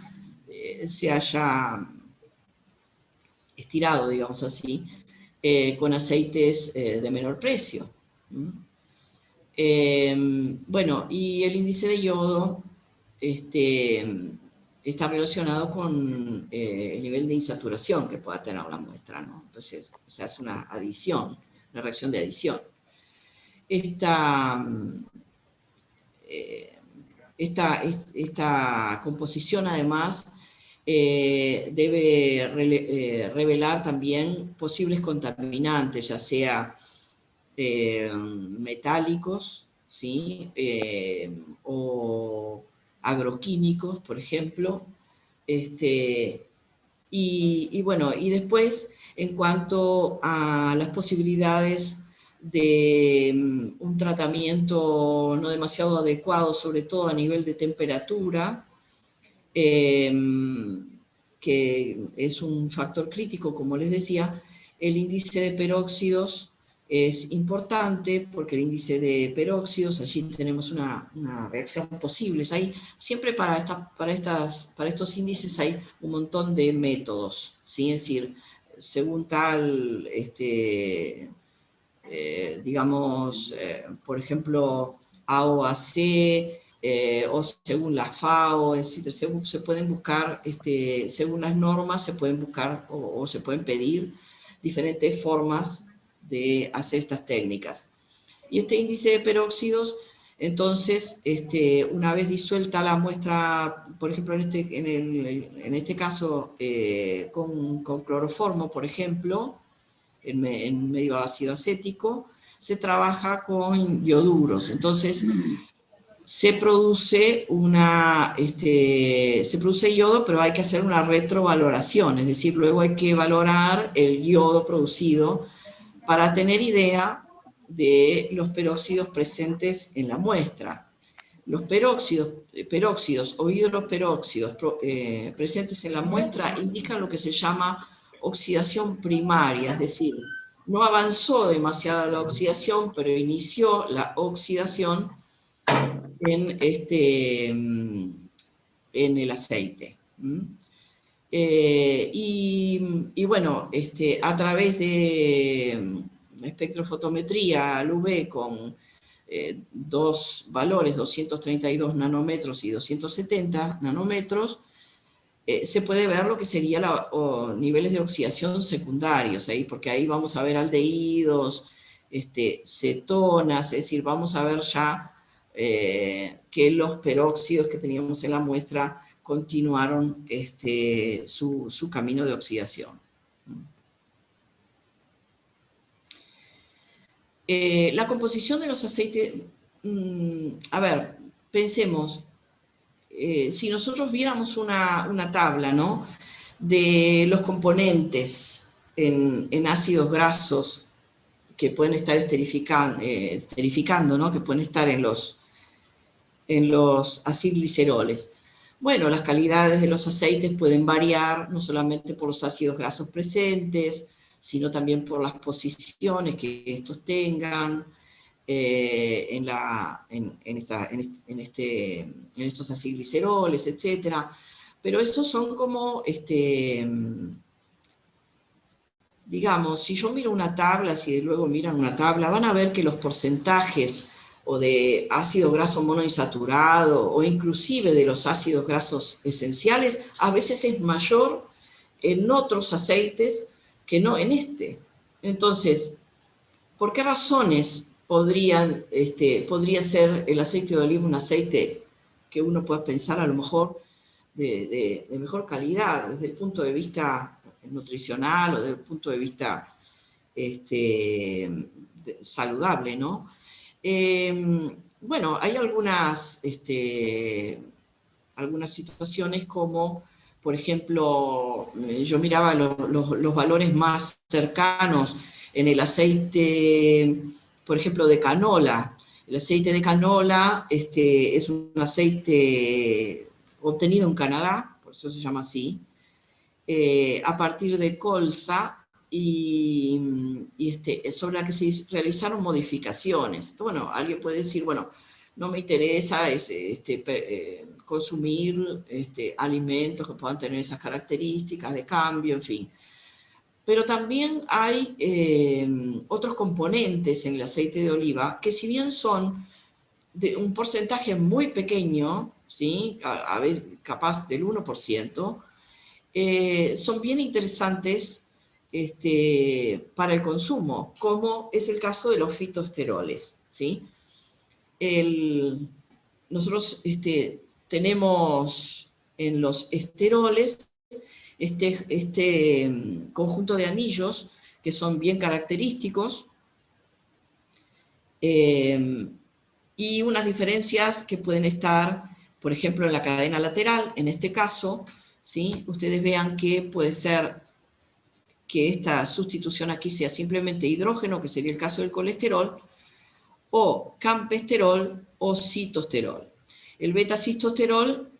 se haya estirado, digamos así, con aceites de menor precio. Bueno, y el índice de yodo está relacionado con el nivel de insaturación que pueda tener la muestra, ¿no? Entonces se hace una adición, una reacción de adición. Esta composición, además, debe revelar también posibles contaminantes, ya sea metálicos, ¿sí? O agroquímicos, por ejemplo. Y bueno, y después, en cuanto a las posibilidades de un tratamiento no demasiado adecuado, sobre todo a nivel de temperatura, que es un factor crítico, como les decía, el índice de peróxidos es importante, porque el índice de peróxidos, allí tenemos una reacción posible. Siempre para estos índices hay un montón de métodos, ¿sí? Es decir, según tal, digamos, por ejemplo, AOAC, o según la FAO, es decir, se pueden buscar, según las normas, se pueden buscar o se pueden pedir diferentes formas de hacer estas técnicas. Y este índice de peróxidos, entonces, una vez disuelta la muestra, por ejemplo, en este caso, con cloroformo, por ejemplo, en medio ácido acético, se trabaja con ioduros. Entonces, se produce yodo, pero hay que hacer una retrovaloración, es decir, luego hay que valorar el yodo producido para tener idea de los peróxidos presentes en la muestra. Los peróxidos o hidroperóxidos presentes en la muestra indican lo que se llama oxidación primaria, es decir, no avanzó demasiado la oxidación, pero inició la oxidación en el aceite. Y bueno, a través de espectrofotometría al UV con 2 valores, 232 nanómetros y 270 nanómetros, se puede ver lo que serían niveles de oxidación secundarios, porque ahí vamos a ver aldehídos, cetonas, es decir, vamos a ver ya que los peróxidos que teníamos en la muestra continuaron su camino de oxidación. La composición de los aceites, a ver, pensemos, si nosotros viéramos una tabla, ¿no?, de los componentes en ácidos grasos que pueden estar esterificando, ¿no?, que pueden estar en los acilgliceroles. Bueno, las calidades de los aceites pueden variar, no solamente por los ácidos grasos presentes, sino también por las posiciones que estos tengan en estos acilgliceroles, etc. Pero esos son como, digamos, si yo miro una tabla, si luego miran una tabla, van a ver que los porcentajes o de ácido graso monoinsaturado o inclusive de los ácidos grasos esenciales, a veces es mayor en otros aceites que no en este. Entonces, ¿por qué razones podría ser el aceite de oliva un aceite que uno pueda pensar a lo mejor de mejor calidad desde el punto de vista nutricional o desde el punto de vista saludable, ¿no? Bueno, hay algunas situaciones como, por ejemplo, yo miraba los valores más cercanos en el aceite, por ejemplo, de canola. El aceite de canola es un aceite obtenido en Canadá, por eso se llama así, a partir de colza, y sobre la que se realizaron modificaciones. Bueno, alguien puede decir, bueno, no me interesa consumir alimentos que puedan tener esas características de cambio, en fin. Pero también hay otros componentes en el aceite de oliva que, si bien son de un porcentaje muy pequeño, ¿sí?, a veces capaz del 1%, son bien interesantes para el consumo, como es el caso de los fitoesteroles, ¿sí? Nosotros tenemos en los esteroles conjunto de anillos que son bien característicos, y unas diferencias que pueden estar, por ejemplo, en la cadena lateral. En este caso, ¿sí?, ustedes vean que puede ser que esta sustitución aquí sea simplemente hidrógeno, que sería el caso del colesterol, o campesterol o citosterol. El beta-cistosterol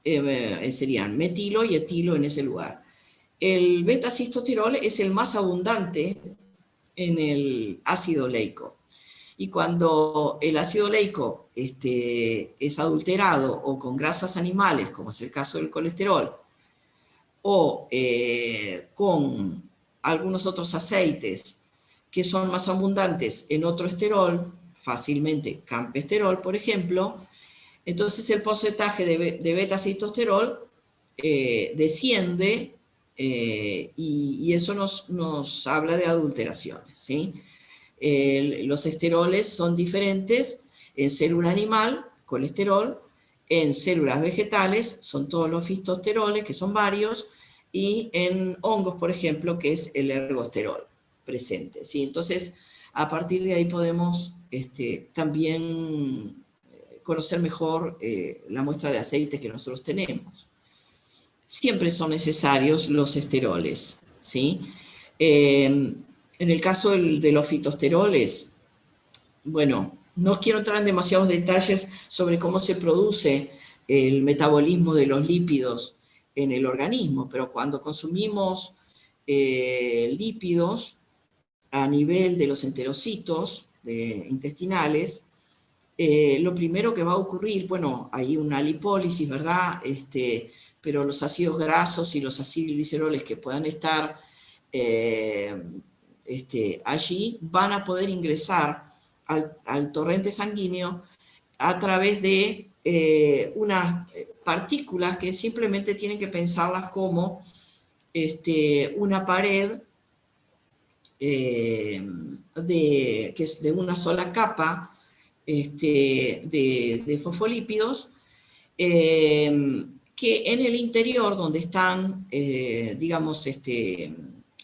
serían metilo y etilo en ese lugar. El beta-cistosterol es el más abundante en el ácido oleico. Y cuando el ácido oleico es adulterado o con grasas animales, como es el caso del colesterol, o con algunos otros aceites que son más abundantes en otro esterol, fácilmente campesterol, por ejemplo, entonces el porcentaje de beta-cistosterol desciende, y eso nos habla de adulteraciones, ¿sí? Los esteroles son diferentes en célula animal, colesterol; en células vegetales son todos los fitosteroles, que son varios, y en hongos, por ejemplo, que es el ergosterol presente, ¿sí? Entonces, a partir de ahí podemos también conocer mejor la muestra de aceite que nosotros tenemos. Siempre son necesarios los esteroles, ¿sí? En el caso de los fitosteroles, bueno, no quiero entrar en demasiados detalles sobre cómo se produce el metabolismo de los lípidos en el organismo, pero cuando consumimos lípidos a nivel de los enterocitos intestinales, lo primero que va a ocurrir, bueno, hay una lipólisis, ¿verdad? Pero los ácidos grasos y los acilgliceroles que puedan estar allí van a poder ingresar al torrente sanguíneo a través de unas partículas que simplemente tienen que pensarlas como una pared que es de una sola capa, de fosfolípidos, que en el interior, donde están, digamos,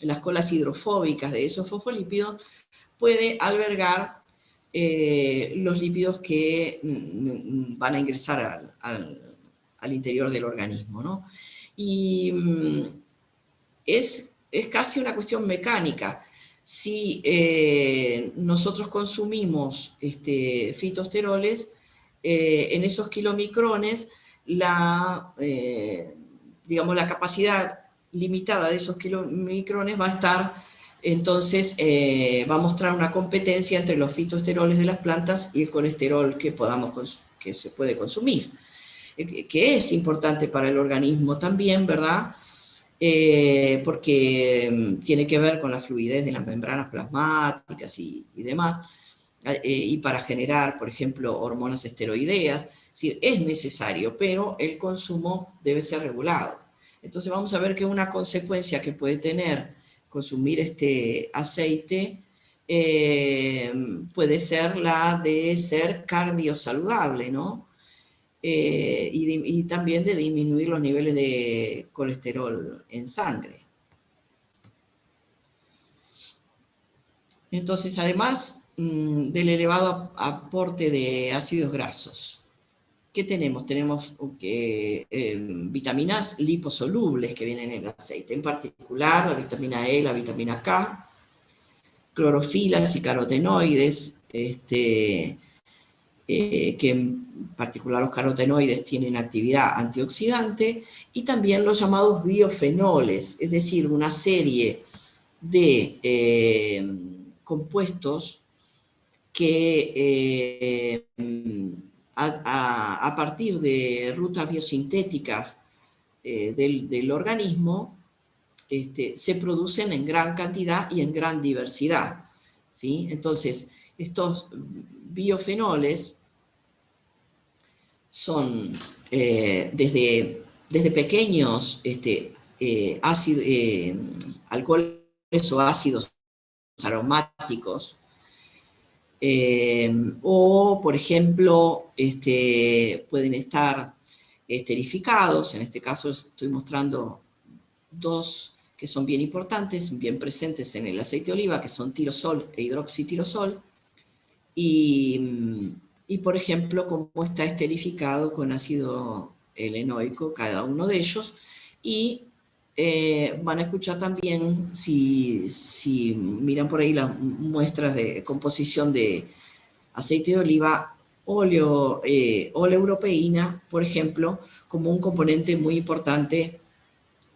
las colas hidrofóbicas de esos fosfolípidos, puede albergar los lípidos que van a ingresar al interior del organismo, ¿no? Y es casi una cuestión mecánica. Si nosotros consumimos fitosteroles, en esos kilomicrones, digamos, la capacidad limitada de esos kilomicrones va a estar, entonces va a mostrar una competencia entre los fitosteroles de las plantas y el colesterol que se puede consumir, que es importante para el organismo también, ¿verdad? Porque tiene que ver con la fluidez de las membranas plasmáticas y demás, y para generar, por ejemplo, hormonas esteroideas. Es decir, es necesario, pero el consumo debe ser regulado. Entonces vamos a ver que una consecuencia que puede tener consumir este aceite puede ser la de ser cardiosaludable, ¿no? Y también de disminuir los niveles de colesterol en sangre. Entonces, además del elevado aporte de ácidos grasos, ¿qué tenemos? Tenemos vitaminas liposolubles que vienen en el aceite, en particular la vitamina E, la vitamina K, clorofilas y carotenoides, que en particular los carotenoides tienen actividad antioxidante, y también los llamados biofenoles, es decir, una serie de compuestos que a partir de rutas biosintéticas del organismo se producen en gran cantidad y en gran diversidad, ¿sí? Entonces, estos biofenoles son desde pequeños alcoholes o ácidos aromáticos, o, por ejemplo, pueden estar esterificados. En este caso estoy mostrando dos que son bien importantes, bien presentes en el aceite de oliva, que son tirosol e hidroxitirosol, y por ejemplo, cómo está esterificado con ácido helenoico cada uno de ellos. Y van a escuchar también, si miran por ahí las muestras de composición de aceite de oliva, oleuropeína, por ejemplo, como un componente muy importante,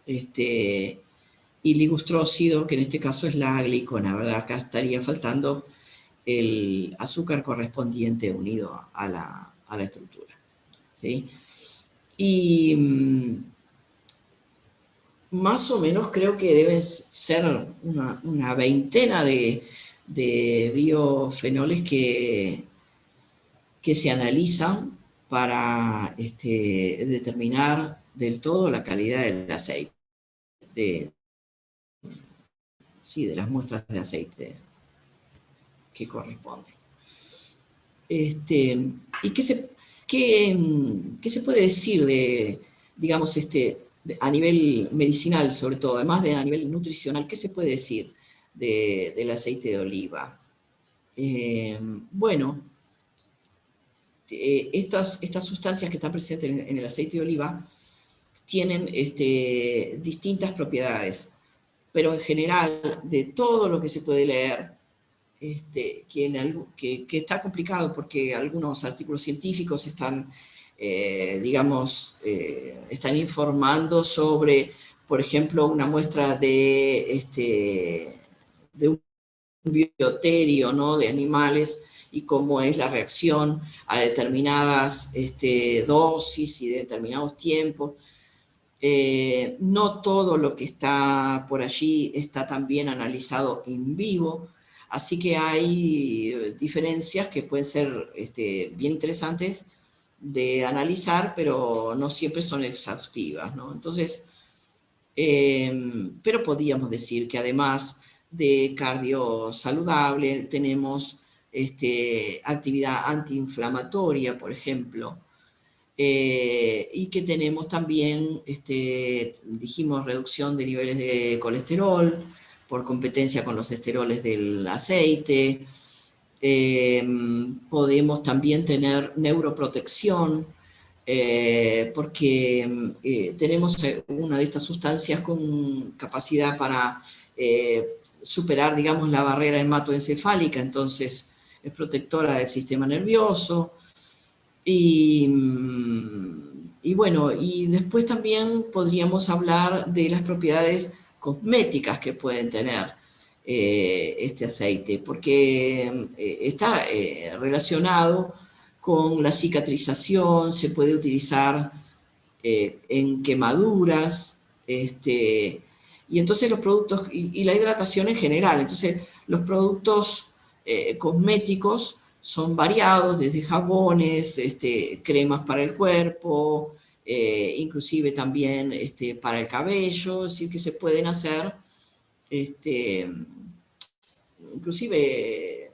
y ligustrócido, que en este caso es la glicona, ¿verdad? Acá estaría faltando el azúcar correspondiente unido a la estructura, ¿sí? Y más o menos creo que deben ser una veintena de biofenoles que se analizan para determinar del todo la calidad del aceite, de las muestras de aceite que corresponden. ¿Y qué se puede decir de, digamos, a nivel medicinal, sobre todo, además de a nivel nutricional, qué se puede decir del aceite de oliva? Bueno, estas sustancias que están presentes en el aceite de oliva tienen distintas propiedades, pero en general, de todo lo que se puede leer, que está complicado porque algunos artículos científicos están, están informando sobre, por ejemplo, una muestra de un bioterio, ¿no?, de animales, y cómo es la reacción a determinadas dosis y determinados tiempos. No todo lo que está por allí está también analizado en vivo, así que hay diferencias que pueden ser bien interesantes de analizar, pero no siempre son exhaustivas, ¿no? Entonces, pero podríamos decir que además de cardio saludable, tenemos actividad antiinflamatoria, por ejemplo, y que tenemos también, dijimos, reducción de niveles de colesterol por competencia con los esteroles del aceite. Podemos también tener neuroprotección, porque tenemos una de estas sustancias con capacidad para superar, digamos, la barrera hematoencefálica, entonces es protectora del sistema nervioso. Y bueno, y después también podríamos hablar de las propiedades cosméticas que pueden tener este aceite, porque está relacionado con la cicatrización, se puede utilizar en quemaduras, y entonces los productos, y la hidratación en general, entonces los productos cosméticos son variados, desde jabones, cremas para el cuerpo, inclusive también para el cabello, es decir, que se pueden hacer, inclusive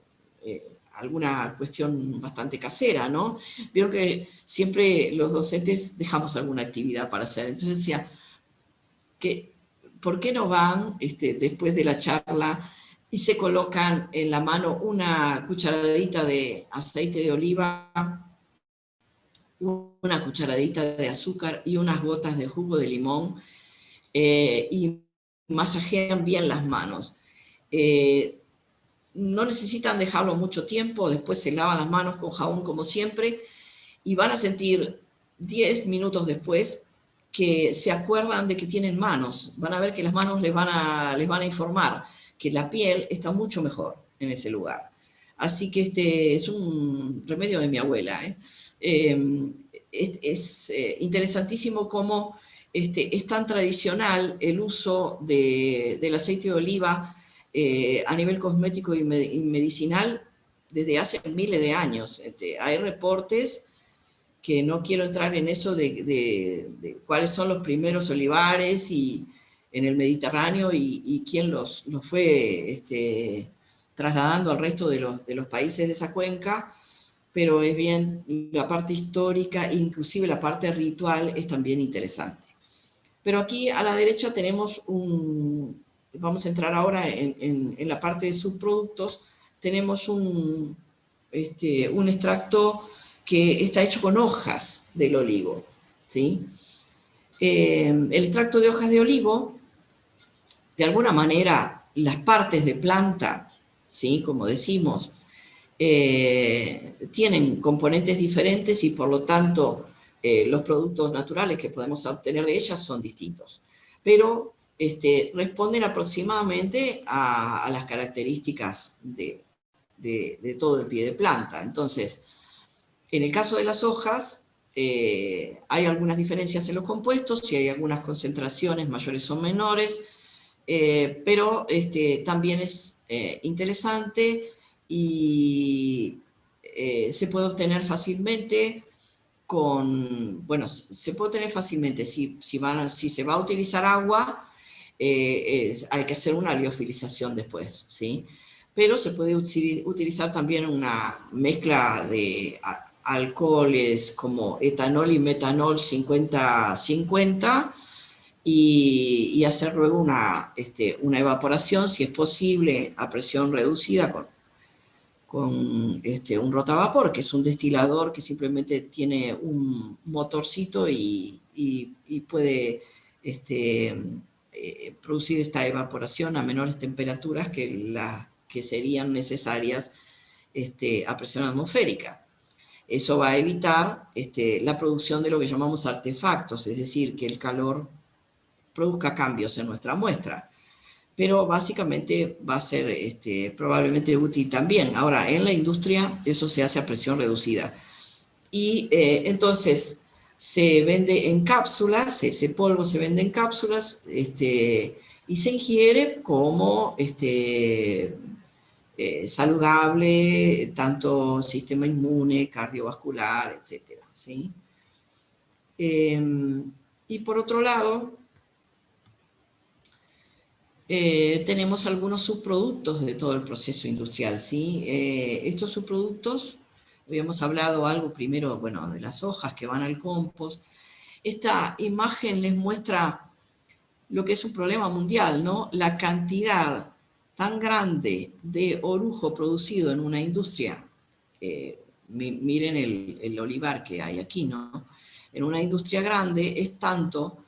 alguna cuestión bastante casera, ¿no? Vieron que siempre los docentes dejamos alguna actividad para hacer, entonces decía, ¿por qué no van después de la charla y se colocan en la mano una cucharadita de aceite de oliva, una cucharadita de azúcar y unas gotas de jugo de limón, y masajean bien las manos? No necesitan dejarlo mucho tiempo, después se lavan las manos con jabón como siempre, y van a sentir 10 minutos después que se acuerdan de que tienen manos, van a ver que las manos les van a informar que la piel está mucho mejor en ese lugar. Así que es un remedio de mi abuela. Es interesantísimo cómo es tan tradicional el uso del aceite de oliva a nivel cosmético y medicinal desde hace miles de años. Hay reportes, que no quiero entrar en eso de cuáles son los primeros olivares en el Mediterráneo y quién los fue trasladando al resto de los países de esa cuenca, pero es bien, la parte histórica, inclusive la parte ritual, es también interesante. Pero aquí a la derecha tenemos vamos a entrar ahora en la parte de subproductos, tenemos un extracto que está hecho con hojas del olivo, ¿sí? El extracto de hojas de olivo, de alguna manera, las partes de planta, ¿sí? Como decimos, tienen componentes diferentes y por lo tanto los productos naturales que podemos obtener de ellas son distintos. Pero responden aproximadamente a las características de todo el pie de planta. Entonces, en el caso de las hojas, hay algunas diferencias en los compuestos y hay algunas concentraciones mayores o menores, pero también es interesante y se puede obtener fácilmente se puede obtener fácilmente si se va a utilizar agua, hay que hacer una liofilización después, ¿sí? Pero se puede utilizar también una mezcla de alcoholes como etanol y metanol 50-50 y hacer luego una evaporación, si es posible, a presión reducida con un rotavapor, que es un destilador que simplemente tiene un motorcito y puede producir esta evaporación a menores temperaturas que las que serían necesarias a presión atmosférica. Eso va a evitar la producción de lo que llamamos artefactos, es decir, que el calor produzca cambios en nuestra muestra. Pero básicamente va a ser probablemente útil también. Ahora, en la industria eso se hace a presión reducida. Y entonces se vende en cápsulas, ese polvo se vende en cápsulas y se ingiere como saludable, tanto sistema inmune, cardiovascular, etc. ¿sí? Y por otro lado, tenemos algunos subproductos de todo el proceso industrial, ¿sí? Estos subproductos, habíamos hablado algo primero, bueno, de las hojas que van al compost. Esta imagen les muestra lo que es un problema mundial, ¿no? La cantidad tan grande de orujo producido en una industria, miren el olivar que hay aquí, ¿no? En una industria grande es tanto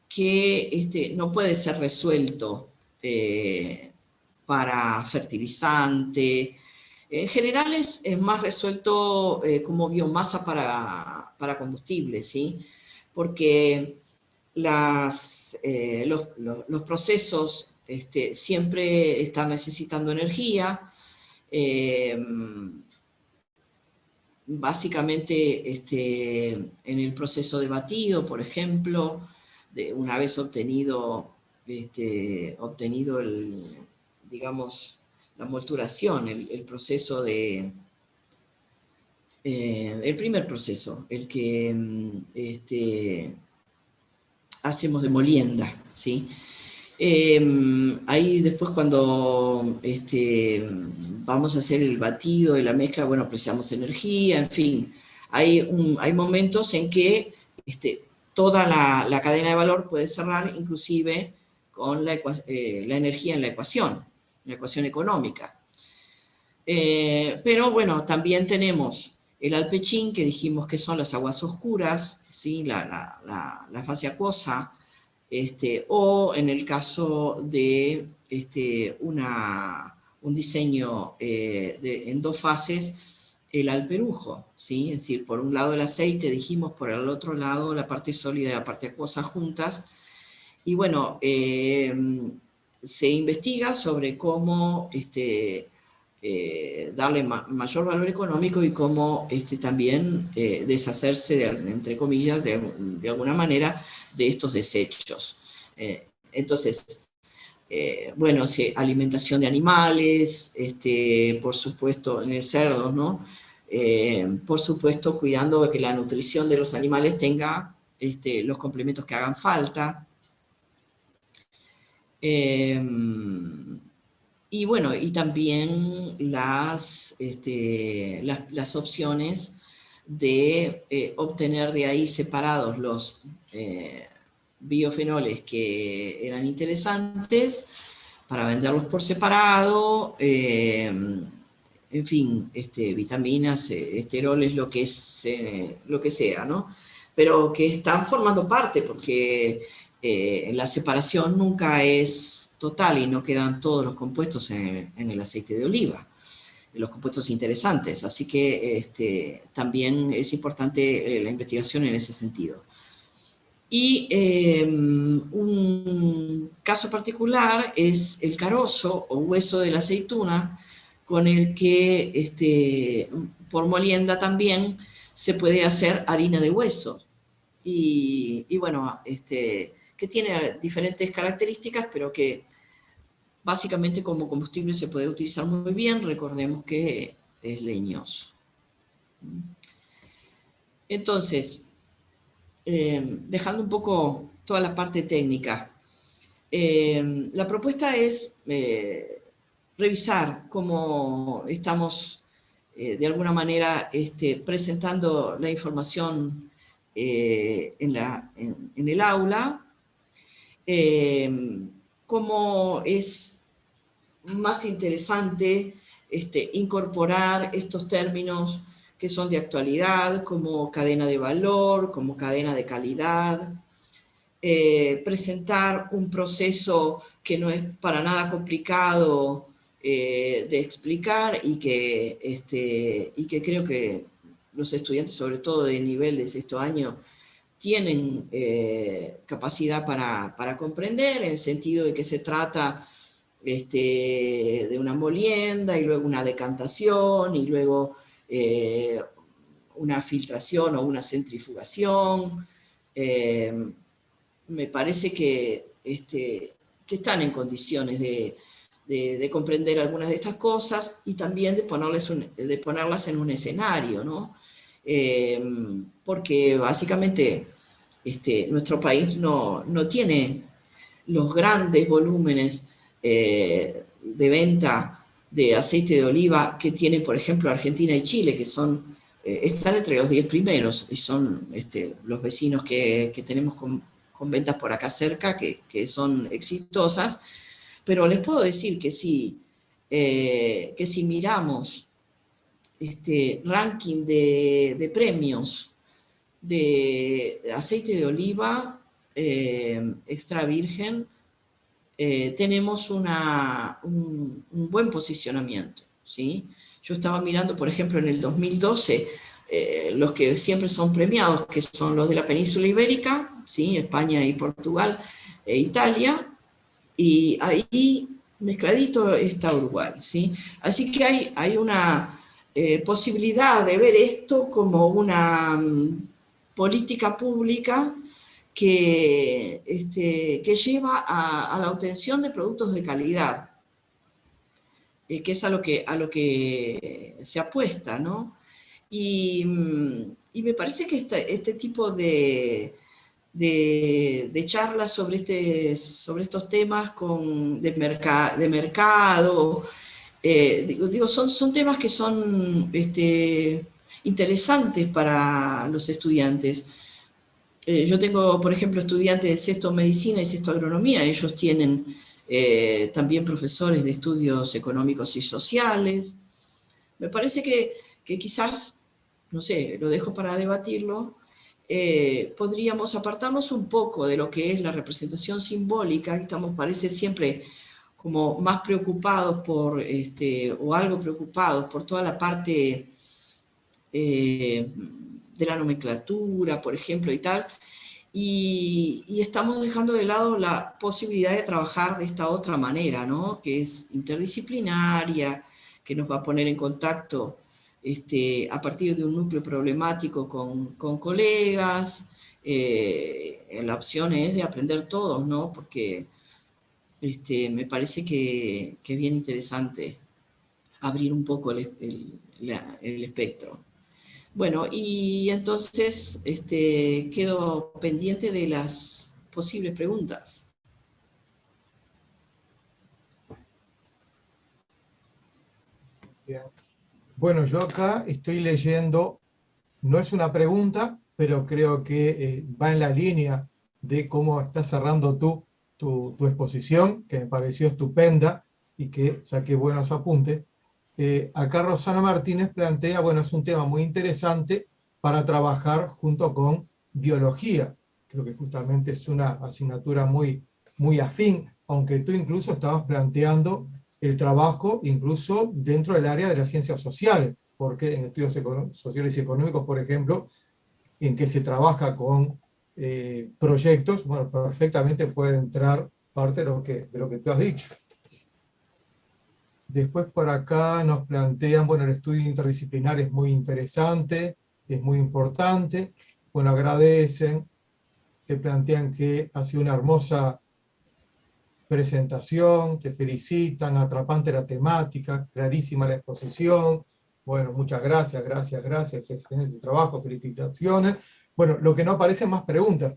que no puede ser resuelto para fertilizante. En general es más resuelto como biomasa para combustible, ¿sí? Porque los procesos siempre están necesitando energía. Básicamente en el proceso de batido, por ejemplo, una vez obtenido digamos, la molturación, el proceso el primer proceso, el que hacemos de molienda, ¿sí? Ahí después cuando vamos a hacer el batido de la mezcla, bueno, apreciamos energía, en fin, hay momentos en que toda la cadena de valor puede cerrar, inclusive con la energía en la ecuación económica. Pero bueno, también tenemos el alpechín, que dijimos que son las aguas oscuras, ¿sí? la fase acuosa, o en el caso de un diseño en dos fases, el alperujo, ¿sí? Es decir, por un lado el aceite, dijimos, por el otro lado la parte sólida y la parte acuosa juntas. Y bueno, se investiga sobre cómo darle mayor valor económico y cómo también deshacerse, entre comillas, de alguna manera, de estos desechos. Entonces, bueno, alimentación de animales, por supuesto, en el cerdo, ¿no? Por supuesto, cuidando de que la nutrición de los animales tenga los complementos que hagan falta. Y bueno, y también las opciones de obtener de ahí separados los biofenoles que eran interesantes para venderlos por separado, en fin, vitaminas, esteroles, lo que sea, ¿no? Pero que están formando parte, porque la separación nunca es total y no quedan todos los compuestos en el aceite de oliva, los compuestos interesantes. Así que también es importante la investigación en ese sentido. Y un caso particular es el carozo o hueso de la aceituna, con el que por molienda también se puede hacer harina de hueso. Y bueno, que tiene diferentes características, pero que básicamente como combustible se puede utilizar muy bien. Recordemos que es leñoso. Entonces, dejando un poco toda la parte técnica, la propuesta es revisar cómo estamos de alguna manera presentando la información en el aula, cómo es más interesante incorporar estos términos que son de actualidad, como cadena de valor, como cadena de calidad, presentar un proceso que no es para nada complicado de explicar y que creo que los estudiantes, sobre todo de nivel de sexto año, tienen capacidad para comprender, en el sentido de que se trata de una molienda y luego una decantación y luego una filtración o una centrifugación. Me parece que están en condiciones de comprender algunas de estas cosas y también de ponerlas en un escenario, ¿no? Porque básicamente nuestro país no tiene los grandes volúmenes de venta de aceite de oliva que tienen, por ejemplo, Argentina y Chile, que son, están entre los 10 primeros, y son los vecinos que tenemos con ventas por acá cerca, que son exitosas. Pero les puedo decir que si miramos ranking de premios de aceite de oliva extra virgen, tenemos un buen posicionamiento, ¿sí? Yo estaba mirando, por ejemplo, en el 2012, los que siempre son premiados, que son los de la península ibérica, ¿sí? España y Portugal e Italia, y ahí mezcladito está Uruguay, ¿sí? Así que hay una posibilidad de ver esto como una política pública que lleva a la obtención de productos de calidad, que es a lo que se apuesta, ¿no? Y me parece que este tipo de charlas sobre estos temas de mercado, son temas que son interesantes para los estudiantes. Yo tengo, por ejemplo, estudiantes de sexto medicina y sexto agronomía. Ellos tienen también profesores de estudios económicos y sociales. Me parece que quizás, no sé, lo dejo para debatirlo, podríamos apartarnos un poco de lo que es la representación simbólica. Estamos, parece, siempre como más preocupados o algo preocupados por toda la parte de la nomenclatura, por ejemplo, y tal, y estamos dejando de lado la posibilidad de trabajar de esta otra manera, ¿no? Que es interdisciplinaria, que nos va a poner en contacto a partir de un núcleo problemático con colegas. La opción es de aprender todos, ¿no? Porque me parece que es bien interesante abrir un poco el espectro. Bueno, y entonces quedo pendiente de las posibles preguntas. Bien. Bueno, yo acá estoy leyendo, no es una pregunta, pero creo que va en la línea de cómo estás cerrando tu exposición, que me pareció estupenda y que saqué buenos apuntes. Acá Rosana Martínez plantea, bueno, es un tema muy interesante para trabajar junto con biología. Creo que justamente es una asignatura muy, muy afín, aunque tú incluso estabas planteando el trabajo incluso dentro del área de las ciencias sociales, porque en estudios sociales y económicos, por ejemplo, en que se trabaja con proyectos, bueno, perfectamente puede entrar parte de lo que tú has dicho. Después por acá nos plantean, bueno, el estudio interdisciplinar es muy interesante, es muy importante. Bueno, agradecen, te plantean que ha sido una hermosa presentación, te felicitan, atrapante la temática, clarísima la exposición. Bueno, muchas gracias, gracias, excelente trabajo, felicitaciones. Bueno, lo que no aparecen más preguntas.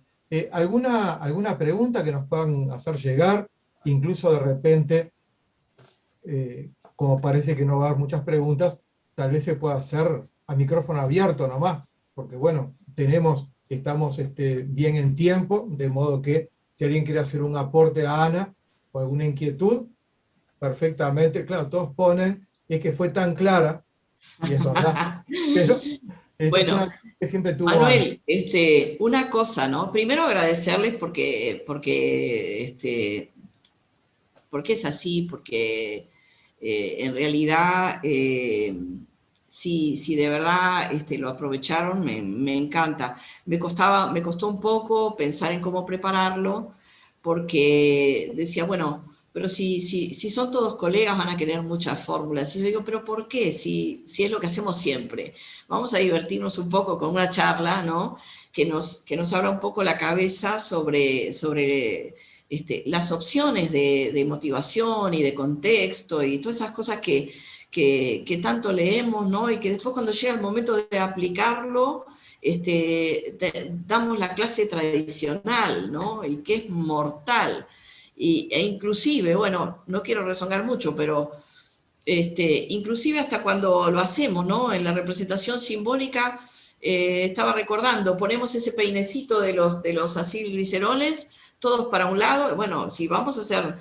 ¿Alguna pregunta que nos puedan hacer llegar? Incluso de repente, como parece que no va a haber muchas preguntas, tal vez se pueda hacer a micrófono abierto nomás, porque bueno, estamos bien en tiempo, de modo que si alguien quiere hacer un aporte a Ana o alguna inquietud, perfectamente, claro, todos ponen, es que fue tan clara, y es verdad, pero esa Bueno, es una que siempre tuvo Manuel, Ana. una cosa, ¿no? Primero agradecerles porque es así, porque en realidad, si de verdad lo aprovecharon, me encanta. Me costó un poco pensar en cómo prepararlo, porque decía, bueno, pero si son todos colegas van a querer muchas fórmulas. Y yo digo, pero ¿por qué? Si es lo que hacemos siempre. Vamos a divertirnos un poco con una charla, ¿no? Que nos abra un poco la cabeza sobre las opciones de motivación y de contexto y todas esas cosas que tanto leemos, ¿no? Y que después cuando llega el momento de aplicarlo, damos la clase tradicional, ¿no? Y que es mortal. e inclusive, bueno, no quiero rezongar mucho, pero inclusive hasta cuando lo hacemos, ¿no? En la representación simbólica, estaba recordando, ponemos ese peinecito de los acilgliceroles, todos para un lado. Bueno, si vamos a hacer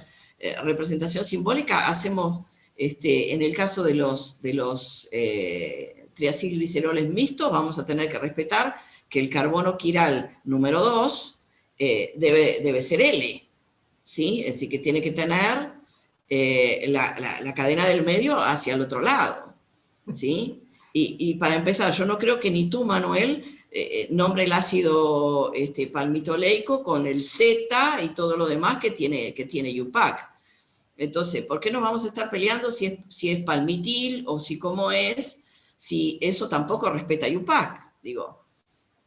representación simbólica, hacemos, en el caso de los triacilgliceroles mixtos, vamos a tener que respetar que el carbono quiral número 2 debe ser L, ¿sí? Es decir, que tiene que tener la cadena del medio hacia el otro lado, ¿sí? Y para empezar, yo no creo que ni tú, Manuel, nombre el ácido palmitoleico con el Z y todo lo demás que tiene UPAC. Entonces, ¿por qué nos vamos a estar peleando si es palmitil o si cómo es, si eso tampoco respeta UPAC? Digo,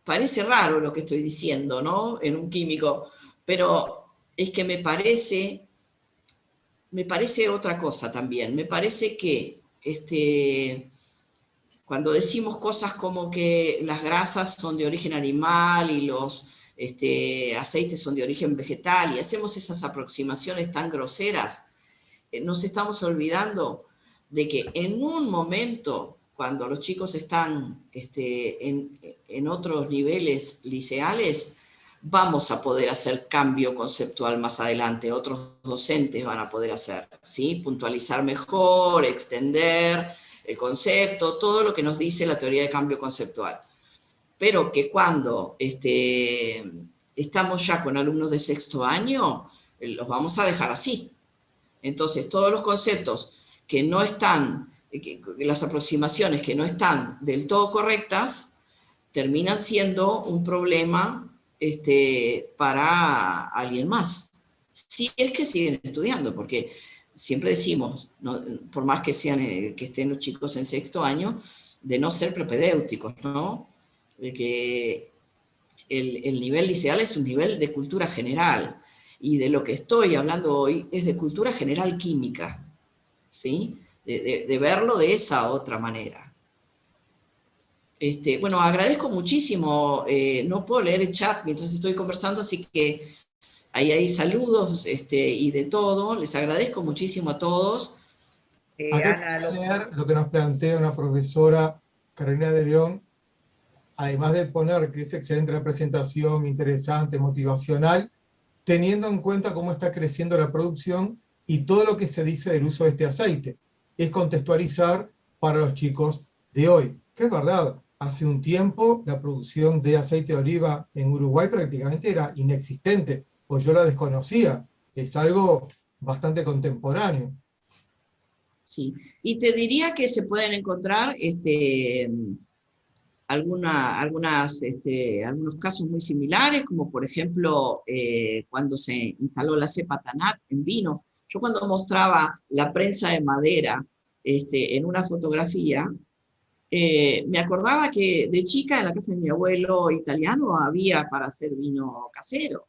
parece raro lo que estoy diciendo, ¿no? En un químico, pero es que me parece otra cosa también. Me parece que cuando decimos cosas como que las grasas son de origen animal y los aceites son de origen vegetal, y hacemos esas aproximaciones tan groseras, nos estamos olvidando de que en un momento, cuando los chicos están en otros niveles liceales, vamos a poder hacer cambio conceptual más adelante, otros docentes van a poder hacer, ¿sí? Puntualizar mejor, extender el concepto, todo lo que nos dice la teoría de cambio conceptual. Pero que cuando estamos ya con alumnos de sexto año, los vamos a dejar así. Entonces, todos los conceptos que no están, las aproximaciones que no están del todo correctas, terminan siendo un problema para alguien más. Si es que siguen estudiando, porque siempre decimos, ¿no? Por más que estén los chicos en sexto año, de no ser propedéuticos, ¿no? De que el nivel liceal es un nivel de cultura general, y de lo que estoy hablando hoy es de cultura general química, ¿sí? De verlo de esa otra manera. Bueno, agradezco muchísimo, no puedo leer el chat mientras estoy conversando, así que ahí hay saludos y de todo. Les agradezco muchísimo a todos. Acá quiero leer lo que nos plantea una profesora, Carolina de León, además de poner que es excelente la presentación, interesante, motivacional, teniendo en cuenta cómo está creciendo la producción y todo lo que se dice del uso de este aceite. Es contextualizar para los chicos de hoy, que es verdad. Hace un tiempo la producción de aceite de oliva en Uruguay prácticamente era inexistente, o yo la desconocía. Es algo bastante contemporáneo. Sí, y te diría que se pueden encontrar algunos casos muy similares, como por ejemplo cuando se instaló la cepa Tanat en vino. Yo cuando mostraba la prensa de madera en una fotografía, me acordaba que de chica en la casa de mi abuelo italiano había para hacer vino casero,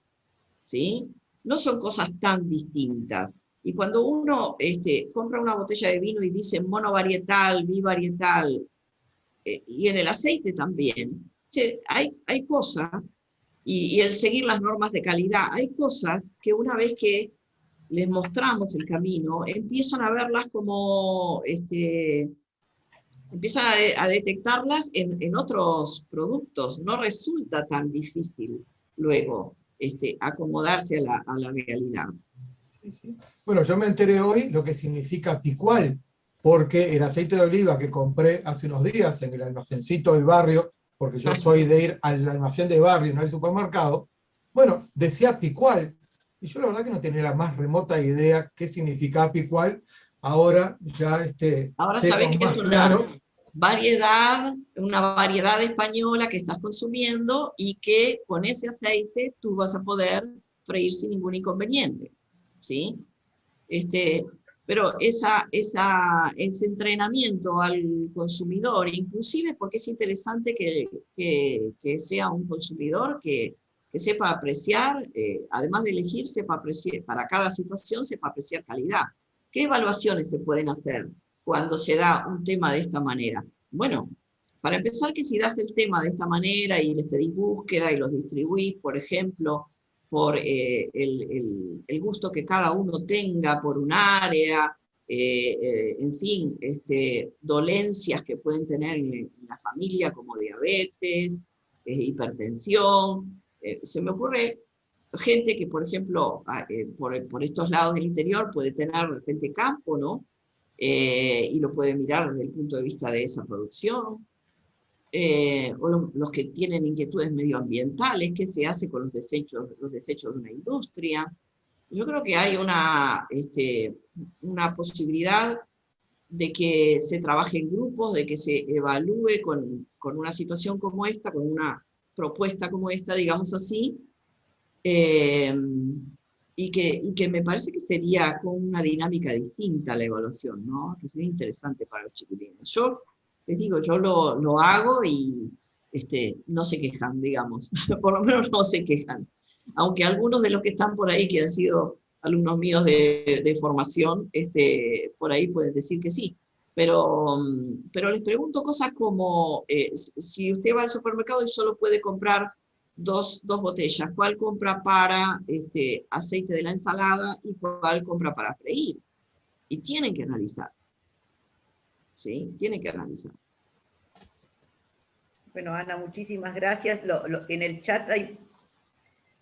¿sí? No son cosas tan distintas. Y cuando uno compra una botella de vino y dice monovarietal, bivarietal, y en el aceite también, hay cosas, y el seguir las normas de calidad, hay cosas que una vez que les mostramos el camino, empiezan a verlas como empiezan a detectarlas en otros productos. No resulta tan difícil luego acomodarse a la realidad. Sí, sí. Bueno, yo me enteré hoy lo que significa picual, porque el aceite de oliva que compré hace unos días en el almacencito del barrio, porque yo soy de ir al almacén de barrio, no al supermercado, bueno, decía picual, y yo la verdad que no tenía la más remota idea qué significaba picual. Ahora ya ahora tengo sabés que más es claro. una variedad española que estás consumiendo y que con ese aceite tú vas a poder freír sin ningún inconveniente, ¿sí? Pero ese entrenamiento al consumidor, inclusive porque es interesante que sea un consumidor que sepa apreciar, además de elegir, sepa apreciar, para cada situación sepa apreciar calidad. ¿Qué evaluaciones se pueden hacer cuando se da un tema de esta manera? Bueno, para empezar, que si das el tema de esta manera y les pedís búsqueda y los distribuís, por ejemplo, por el gusto que cada uno tenga por un área, en fin, dolencias que pueden tener en la familia como diabetes, hipertensión. Se me ocurre gente que, por ejemplo, por estos lados del interior puede tener de repente campo, ¿no? Y lo puede mirar desde el punto de vista de esa producción. O los que tienen inquietudes medioambientales, qué se hace con los desechos de una industria. Yo creo que hay una posibilidad de que se trabaje en grupos, de que se evalúe con una situación como esta, con una propuesta como esta, digamos así, y que me parece que sería con una dinámica distinta la evaluación, ¿no? Que sería interesante para los chiquilines. Yo les digo, yo lo hago y no se quejan, digamos, por lo menos no se quejan. Aunque algunos de los que están por ahí, que han sido alumnos míos de formación, por ahí pueden decir que sí. Pero les pregunto cosas como, si usted va al supermercado y solo puede comprar dos botellas, ¿cuál compra para aceite de la ensalada y cuál compra para freír? Y tienen que analizar. ¿Sí? Tienen que analizar. Bueno, Ana, muchísimas gracias. En el chat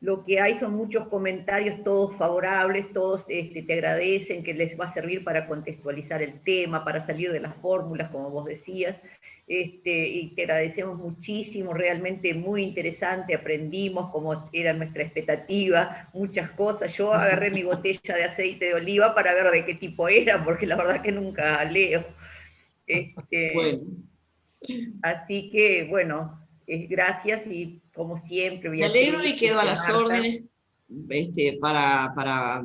lo que hay son muchos comentarios, todos favorables, todos te agradecen, que les va a servir para contextualizar el tema, para salir de las fórmulas, como vos decías. Y te agradecemos muchísimo, realmente muy interesante, aprendimos como era nuestra expectativa, muchas cosas. Yo agarré mi botella de aceite de oliva para ver de qué tipo era, porque la verdad que nunca leo. Bueno. Así que, bueno, gracias y como siempre, Me alegro y quedo a las órdenes para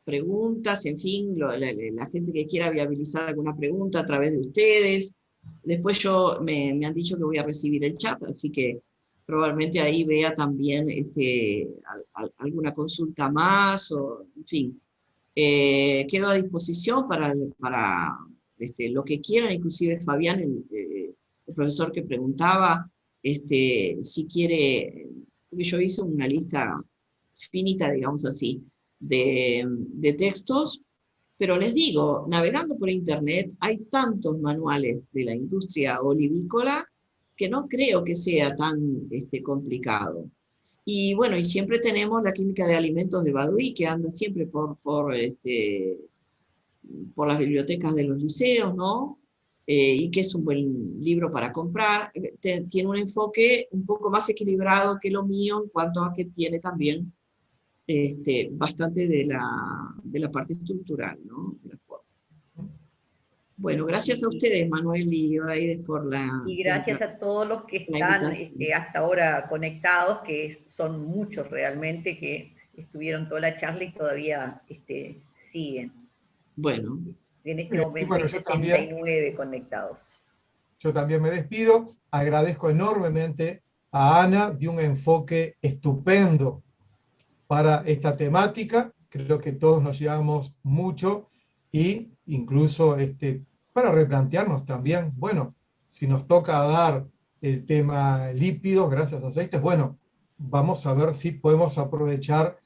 preguntas, en fin, la gente que quiera viabilizar alguna pregunta a través de ustedes. Después me han dicho que voy a recibir el chat, así que probablemente ahí vea también alguna consulta más, o en fin. Quedo a disposición para lo que quieran, inclusive Fabián, el profesor que preguntaba, si quiere, porque yo hice una lista finita, digamos así, de textos, pero les digo, navegando por internet hay tantos manuales de la industria olivícola que no creo que sea tan complicado. Y bueno, y siempre tenemos la química de alimentos de Badawi, que anda siempre por las bibliotecas de los liceos, ¿no? Y que es un buen libro para comprar. Tiene un enfoque un poco más equilibrado que lo mío, en cuanto a que tiene también bastante de la parte estructural, ¿no? Bueno, gracias a ustedes, Manuel y Oreides, por la... Y gracias a todos los que están hasta ahora conectados, que son muchos realmente, que estuvieron toda la charla y todavía siguen. Bueno. En este momento bueno, hay 79 conectados. Yo también me despido. Agradezco enormemente a Ana, de un enfoque estupendo para esta temática. Creo que todos nos llevamos mucho, y incluso para replantearnos también, bueno, si nos toca dar el tema lípidos, grasas, aceites, bueno, vamos a ver si podemos aprovechar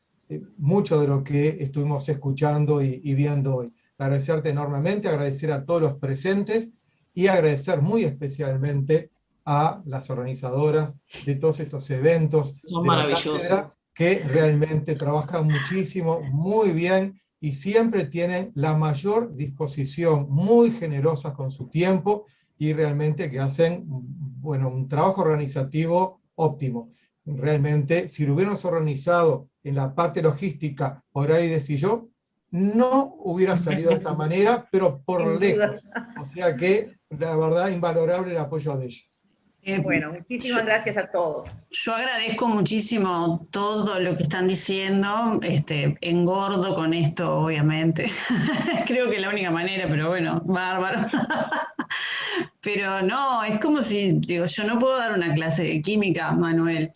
mucho de lo que estuvimos escuchando y viendo hoy. Agradecerte enormemente, agradecer a todos los presentes y agradecer muy especialmente a las organizadoras de todos estos eventos de la cátedra, que realmente trabajan muchísimo, muy bien, y siempre tienen la mayor disposición, muy generosas con su tiempo, y realmente que hacen, bueno, un trabajo organizativo óptimo. Realmente, si lo hubiéramos organizado en la parte logística, Oreides y yo, no hubiera salido de esta manera, pero por lejos. O sea que, la verdad, invalorable el apoyo de ellas. Bueno, muchísimas gracias a todos. Yo agradezco muchísimo todo lo que están diciendo, engordo con esto, obviamente. Creo que es la única manera, pero bueno, bárbaro. Pero no, es como si, digo, yo no puedo dar una clase de química, Manuel.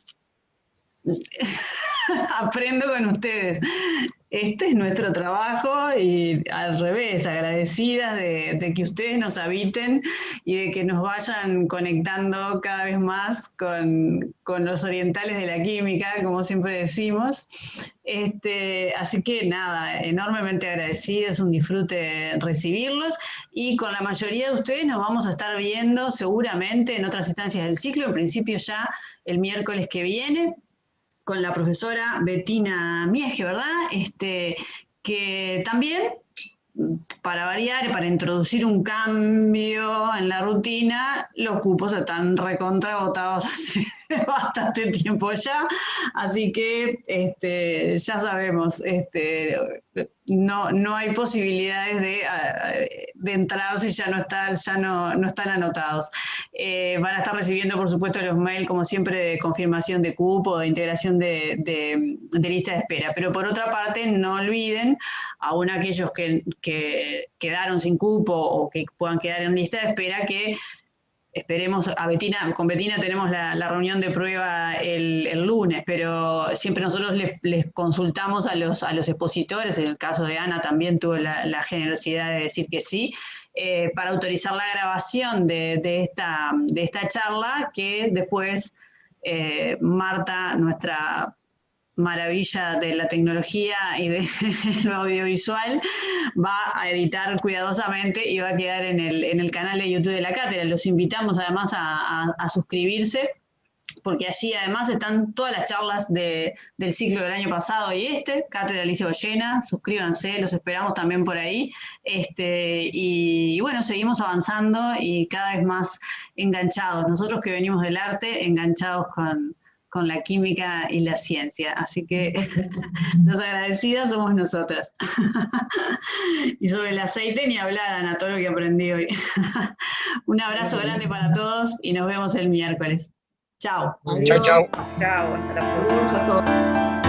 Aprendo con ustedes. este es nuestro trabajo y al revés, agradecidas de que ustedes nos habiten y de que nos vayan conectando cada vez más con los orientales de la química, como siempre decimos. Así que nada, enormemente agradecida, es un disfrute recibirlos y con la mayoría de ustedes nos vamos a estar viendo seguramente en otras instancias del ciclo, en principio ya el miércoles que viene, con la profesora Bettina Miege, ¿verdad? Que también, para variar, para introducir un cambio en la rutina, los cupos están recontra agotados hace bastante tiempo ya, así que ya sabemos, no hay posibilidades de entrar si ya no están anotados. Van a estar recibiendo, por supuesto, los mails, como siempre, de confirmación de cupo, de integración de lista de espera. Pero por otra parte, no olviden, aún aquellos que quedaron sin cupo o que puedan quedar en lista de espera, que esperemos, con Bettina tenemos la reunión de prueba el lunes, pero siempre nosotros les consultamos a los expositores, en el caso de Ana también tuvo la generosidad de decir que sí, para autorizar la grabación de esta charla, que después Marta, nuestra maravilla de la tecnología y del audiovisual, va a editar cuidadosamente y va a quedar en el canal de YouTube de la cátedra. Los invitamos además a suscribirse, porque allí además están todas las charlas del ciclo del año pasado y Cátedra Alicia Goyena. Suscríbanse, los esperamos también por ahí. Y bueno, seguimos avanzando y cada vez más enganchados. Nosotros que venimos del arte, enganchados con la química y la ciencia. Así que los agradecidas somos nosotras. Y sobre el aceite ni hablar, Ana, todo lo que aprendí hoy. Un abrazo grande para todos y nos vemos el miércoles. Chao. Chao, chao. Chao, hasta la próxima. Saludos a todos.